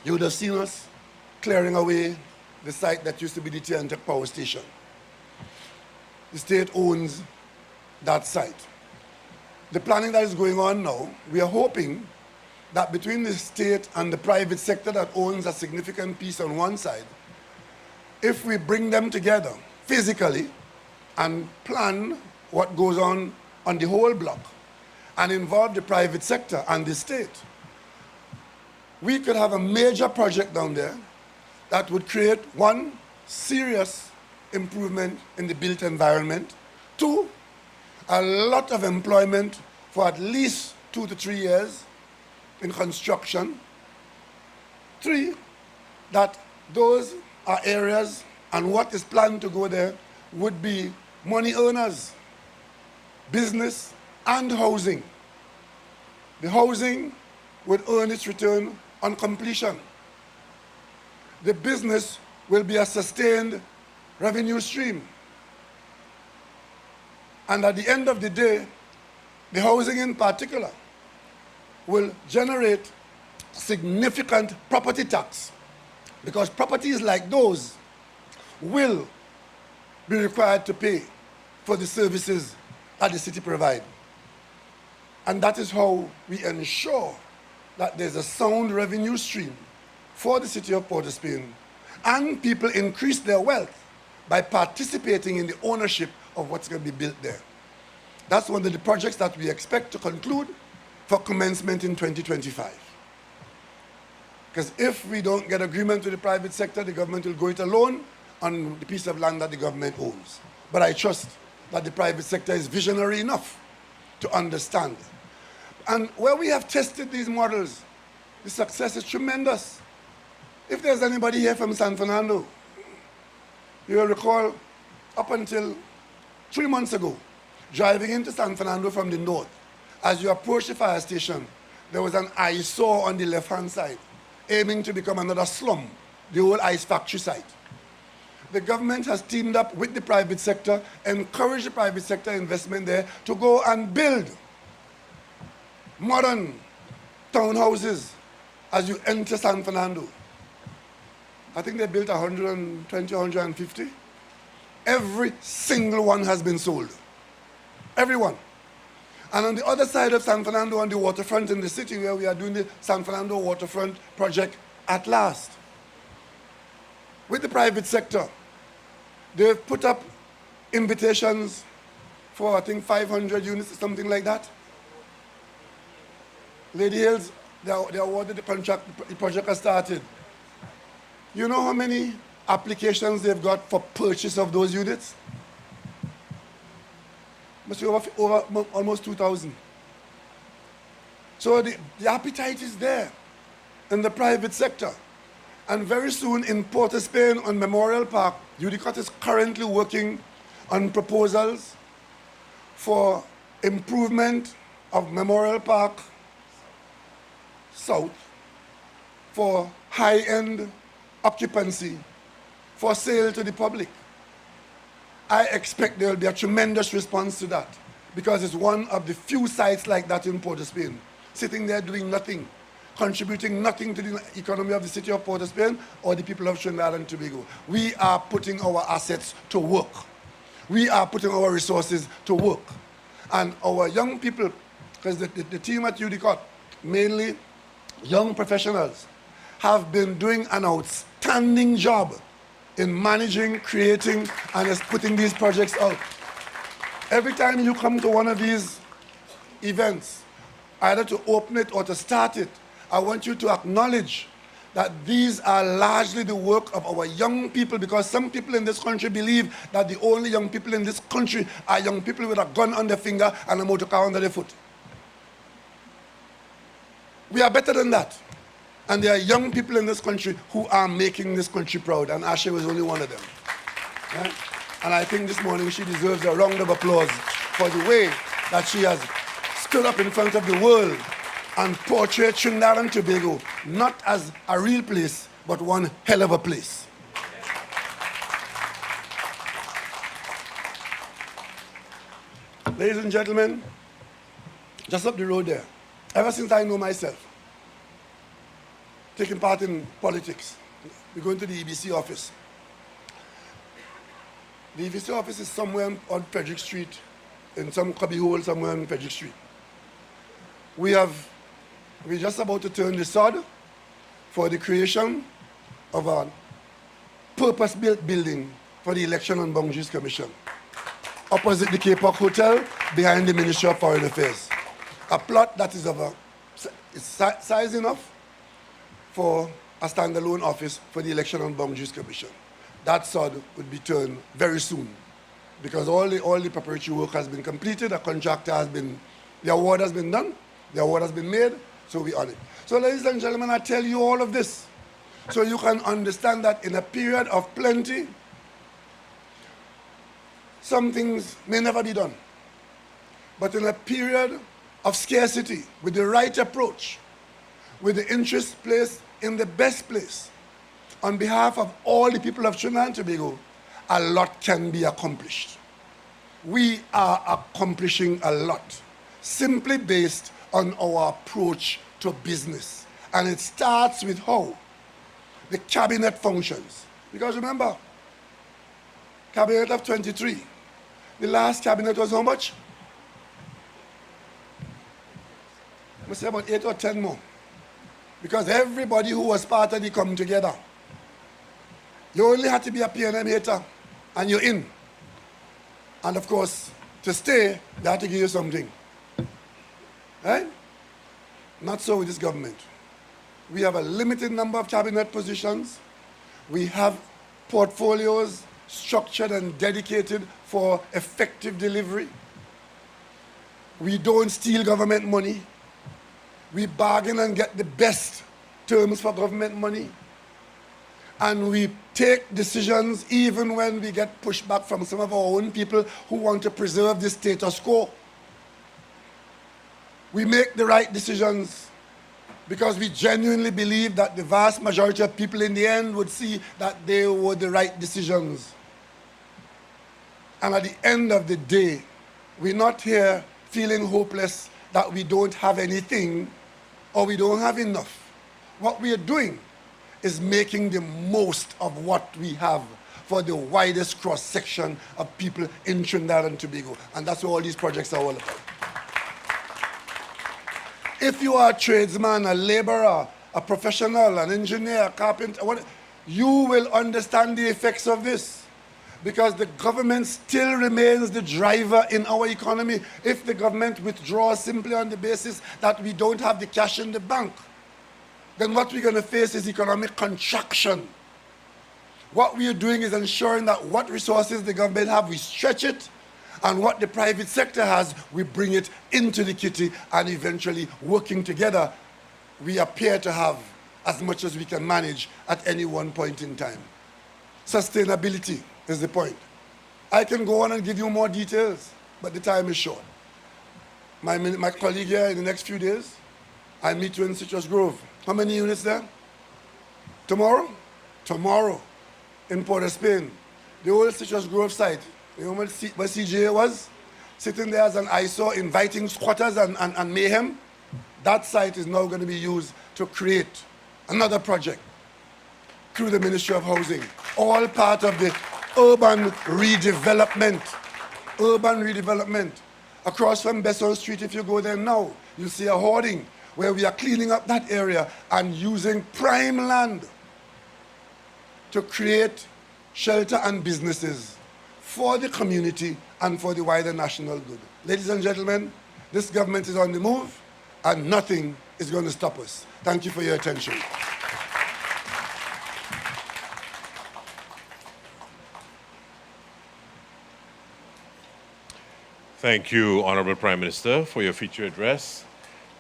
Speaker 6: You would have seen us clearing away the site that used to be the TNTech power station. The state owns that site. The planning that is going on now, we are hoping that between the state and the private sector that owns a significant piece on one side, if we bring them together physically and plan what goes on the whole block and involve the private sector and the state, we could have a major project down there that would create, one, serious improvement in the built environment, two, a lot of employment for at least 2 to 3 years in construction, three, that those are areas and what is planned to go there would be money earners, business and housing. The housing would earn its return on completion. The business will be a sustained revenue stream. And at the end of the day, the housing in particular will generate significant property tax, because properties like those will be required to pay for the services that the city provides. And that is how we ensure that there's a sound revenue stream for the city of Port of Spain, and people increase their wealth by participating in the ownership of what's going to be built there. That's one of the projects that we expect to conclude for commencement in 2025. Because if we don't get agreement with the private sector, the government will go it alone on the piece of land that the government owns. But I trust that the private sector is visionary enough to understand. And where we have tested these models, the success is tremendous. If there's anybody here from San Fernando, you will recall up until 3 months ago, driving into San Fernando from the north, as you approach the fire station, there was an eyesore on the left-hand side, aiming to become another slum, the old ice factory site. The government has teamed up with the private sector, encouraged the private sector investment there to go and build modern townhouses as you enter San Fernando. I think they built 120, 150. Every single one has been sold. Every one. And on the other side of San Fernando, on the waterfront in the city, where we are doing the San Fernando waterfront project at last, with the private sector, they've put up invitations for, I think, 500 units or something like that. Lady Hills, they awarded the contract, the project has started. You know how many applications they've got for purchase of those units? Must be over almost 2,000. So the appetite is there in the private sector. And very soon in Port of Spain on Memorial Park, UDCOT is currently working on proposals for improvement of Memorial Park South for high-end occupancy for sale to the public. I expect there will be a tremendous response to that, because it's one of the few sites like that in Port of Spain, sitting there doing nothing, contributing nothing to the economy of the city of Port of Spain or the people of Trinidad and Tobago. We are putting our assets to work. We are putting our resources to work. And our young people, because the team at UDCOT, mainly young professionals, have been doing an outstanding job in managing, creating, and is putting these projects out. Every time you come to one of these events, either to open it or to start it, I want you to acknowledge that these are largely the work of our young people, because some people in this country believe that the only young people in this country are young people with a gun on their finger and a motor car under their foot. We are better than that. And there are young people in this country who are making this country proud, and Asha was only one of them. Yeah? And I think this morning she deserves a round of applause for the way that she has stood up in front of the world and portrayed Trinidad and Tobago not as a real place, but one hell of a place. Ladies and gentlemen, just up the road there, ever since I know myself, taking part in politics, we're going to the EBC office. The EBC office is somewhere on Frederick Street, in some cubby hole somewhere on Frederick Street. We're just about to turn the sod for the creation of a purpose-built building for the Election and Boundaries Commission, opposite the Cape Park Hotel, behind the Ministry of Foreign Affairs. A plot that is size enough for a standalone office for the Election and Boundaries Commission. That sod would be turned very soon, because all the preparatory work has been completed, the award has been done, the award has been made, so we're on it. So ladies and gentlemen, I tell you all of this so you can understand that in a period of plenty, some things may never be done. But in a period of scarcity, with the right approach, with the interest placed in the best place, on behalf of all the people of Trinidad and Tobago, a lot can be accomplished. We are accomplishing a lot, simply based on our approach to business. And it starts with how the cabinet functions. Because remember, cabinet of 23, the last cabinet was how much? I must say about 8 or 10 more. Because everybody who was part of the come together. You only had to be a PNM hater, and you're in. And of course, to stay, they had to give you something. Right? Not so with this government. We have a limited number of cabinet positions. We have portfolios structured and dedicated for effective delivery. We don't steal government money. We bargain and get the best terms for government money. And we take decisions even when we get pushback from some of our own people who want to preserve the status quo. We make the right decisions because we genuinely believe that the vast majority of people in the end would see that they were the right decisions. And at the end of the day, we're not here feeling hopeless that we don't have anything or we don't have enough. What we are doing is making the most of what we have for the widest cross-section of people in Trinidad and Tobago. And that's what all these projects are all about. If you are a tradesman, a laborer, a professional, an engineer, a carpenter, you will understand the effects of this, because the government still remains the driver in our economy. If the government withdraws simply on the basis that we don't have the cash in the bank, then what we're going to face is economic contraction. What we are doing is ensuring that what resources the government have, we stretch it, and what the private sector has, we bring it into the kitty, and eventually, working together, we appear to have as much as we can manage at any one point in time. Sustainability is the point. I can go on and give you more details, but the time is short. My colleague here in the next few days, I'll meet you in Citrus Grove. How many units there? Tomorrow? Tomorrow, in Port of Spain, the old Citrus Grove site, you know where CJA was? Sitting there as an eyesore, inviting squatters and mayhem. That site is now going to be used to create another project through the Ministry of Housing, all part of the urban redevelopment. Urban redevelopment. Across from Besson Street, if you go there now, you'll see a hoarding where we are cleaning up that area and using prime land to create shelter and businesses for the community and for the wider national good. Ladies and gentlemen, this government is on the move and nothing is going to stop us. Thank you for your attention.
Speaker 1: Thank you, Honorable Prime Minister, for your feature address.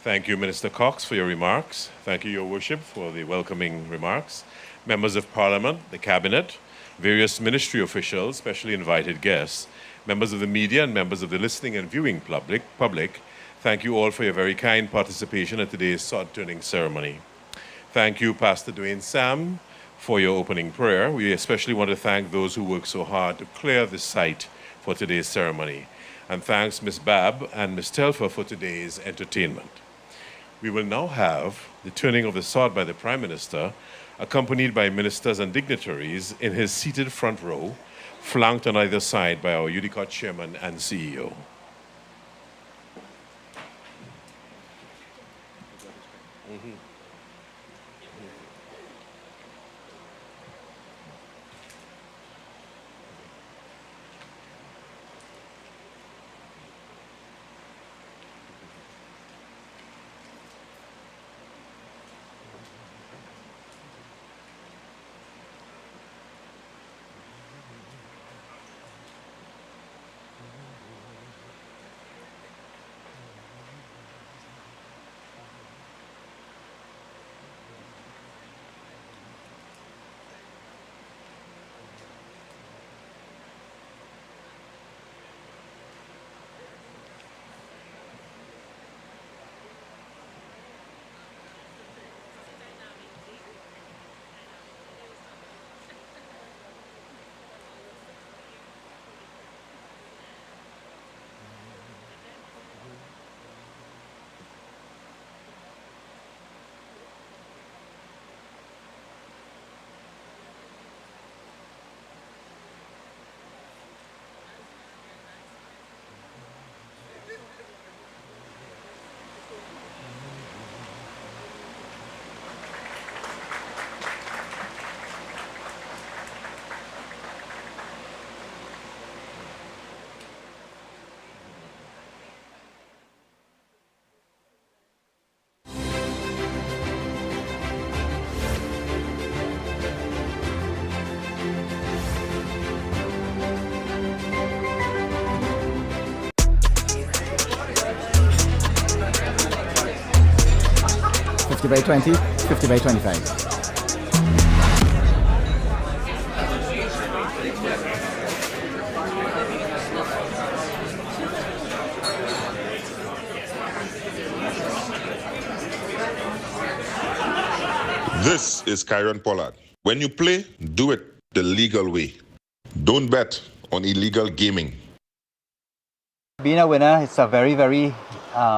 Speaker 1: Thank you, Minister Cox, for your remarks. Thank you, Your Worship, for the welcoming remarks. Members of Parliament, the Cabinet, various ministry officials, specially invited guests, members of the media and members of the listening and viewing public, thank you all for your very kind participation at today's sod-turning ceremony. Thank you, Pastor Dwayne Sam, for your opening prayer. We especially want to thank those who worked so hard to clear the site for today's ceremony. And thanks Ms. Babb and Ms. Telfer for today's entertainment. We will now have the turning of the sod by the Prime Minister, accompanied by ministers and dignitaries in his seated front row, flanked on either side by our UDCOT Chairman and CEO.
Speaker 7: By 20, 50 by 25.
Speaker 8: This is Kyron Pollard. When you play, do it the legal way. Don't bet on illegal gaming.
Speaker 7: Being a winner, it's a very, very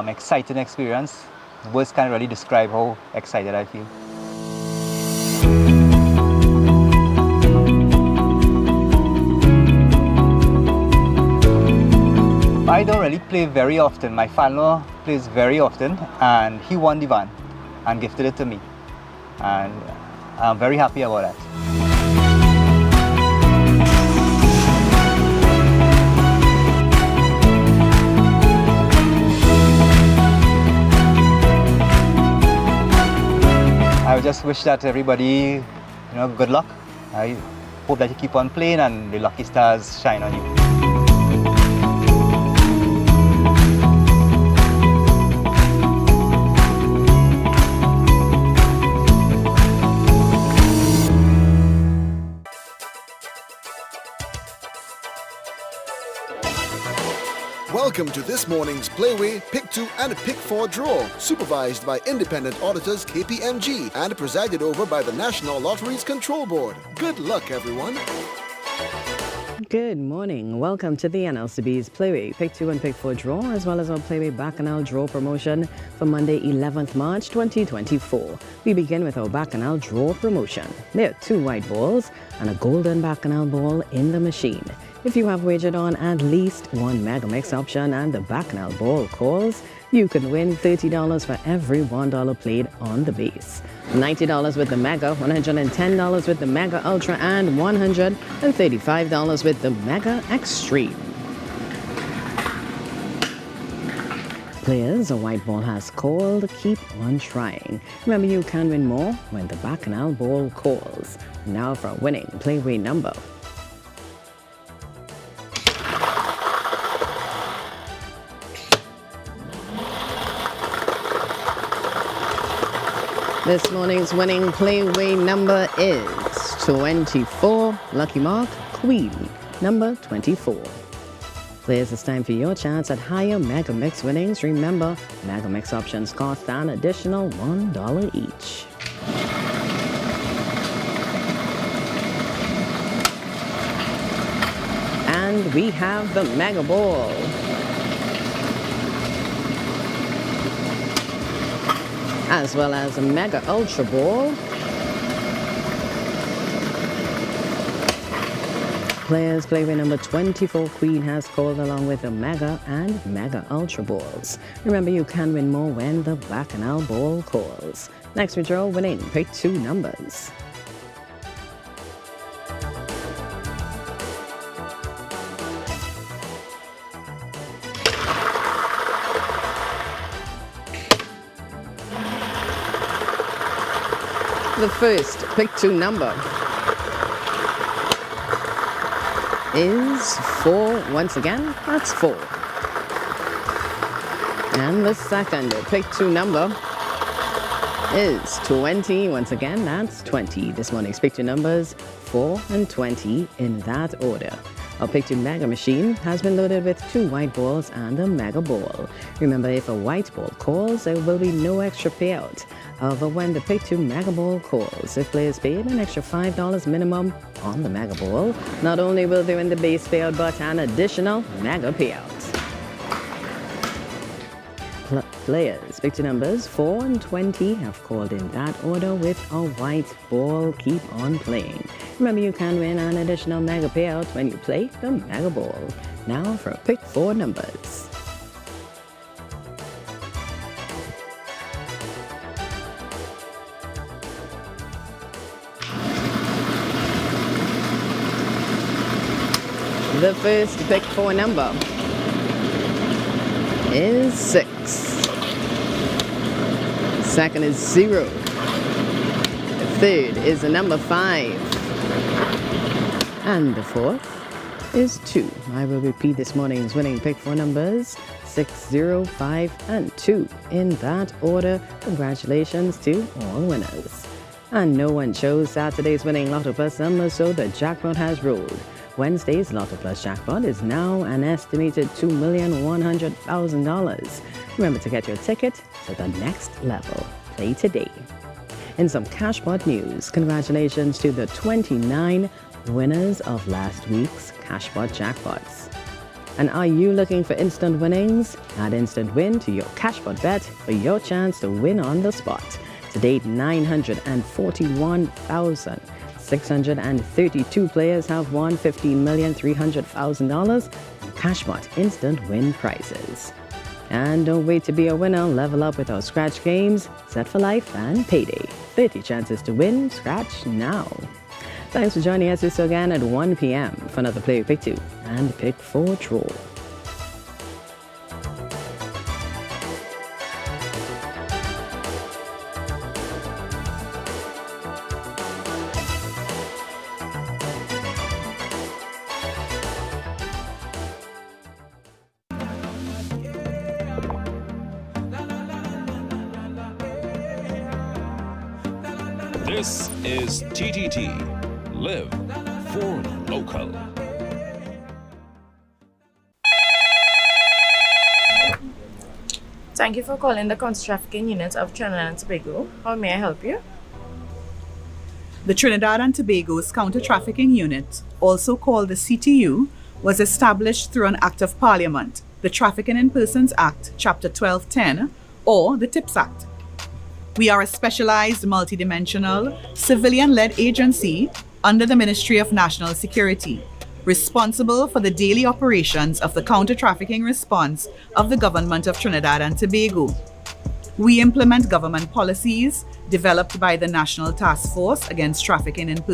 Speaker 7: exciting experience. Words can't really describe how excited I feel. I don't really play very often. My father plays very often, and he won the van and gifted it to me. And I'm very happy about that. I just wish that everybody, good luck. I hope that you keep on playing and the lucky stars shine on you.
Speaker 9: Welcome to this morning's Playway Pick 2 and Pick 4 draw, supervised by independent auditors KPMG and presided over by the National Lotteries Control Board. Good luck, everyone.
Speaker 10: Good morning. Welcome to the NLCB's Playway Pick 2 and Pick 4 draw, as well as our Playway Bacchanal draw promotion for Monday, 11th March 2024. We begin with our Bacchanal draw promotion. There are 2 white balls and a golden Bacchanal ball in the machine. If you have wagered on at least one Mega Mix option and the Bacchanal ball calls, you could win $30 for every $1 played on the base. $90 with the Mega, $110 with the Mega Ultra, and $135 with the Mega Extreme. Players, a white ball has called. Keep on trying. Remember, you can win more when the Bacchanal ball calls. Now for a winning Playway number. This morning's winning playway number is 24. Lucky mark, Queen, number 24. Players, it's time for your chance at higher Mega Mix winnings. Remember, Mega Mix options cost an additional $1 each. And we have the Mega Ball. As well as a Mega Ultra Ball. Players, playway number 24, Queen, has called along with the Mega and Mega Ultra Balls. Remember, you can win more when the Bacchanal Ball calls. Next we draw winning, pick 2 numbers. The first pick 2 number is 4. Once again, that's 4. And the second pick 2 number is 20. Once again, that's 20. This morning's pick 2 numbers, 4 and 20, in that order. Our pick 2 Mega Machine has been loaded with 2 white balls and a Mega Ball. Remember, if a white ball calls, there will be no extra payout. However, when the pick 2 Mega Ball calls, if players paid an extra $5 minimum on the Mega Ball, not only will they win the base payout, but an additional Mega payout. Players, pick 2 numbers 4 and 20 have called in that order with a white ball. Keep on playing. Remember, you can win an additional Mega payout when you play the Mega Ball. Now for pick 4 numbers. The first pick 4 number is 6. Second is 0. The third is a number 5. And the fourth is 2. I will repeat this morning's winning pick 4 numbers, 6, 0, 5, and 2. In that order, congratulations to all winners. And no one chose Saturday's winning Lotto Plus number, so the jackpot has rolled. Wednesday's Lotto Plus jackpot is now an estimated $2,100,000. Remember to get your ticket to the next level. Play today. In some Cashpot news, congratulations to the 29 winners of last week's Cashpot jackpots. And are you looking for instant winnings? Add Instant Win to your Cashpot bet for your chance to win on the spot. To date, 941,632 players have won $15,300,000 in Cashpot instant win prizes. And don't wait to be a winner. Level up with our Scratch games, Set for Life and Payday. 30 chances to win. Scratch now. Thanks for joining us this again at 1 p.m. for another Play Pick 2 and Pick 4 draw.
Speaker 11: This is TTT. Live for local.
Speaker 12: Thank you for calling the counter-trafficking unit of Trinidad and Tobago. How may I help you?
Speaker 13: The Trinidad and Tobago's counter-trafficking unit, also called the CTU, was established through an Act of Parliament, the Trafficking in Persons Act, Chapter 1210, or the TIPS Act. We are a specialized, multidimensional, civilian-led agency under the Ministry of National Security, responsible for the daily operations of the counter-trafficking response of the Government of Trinidad and Tobago. We implement government policies developed by the National Task Force Against Trafficking in Persons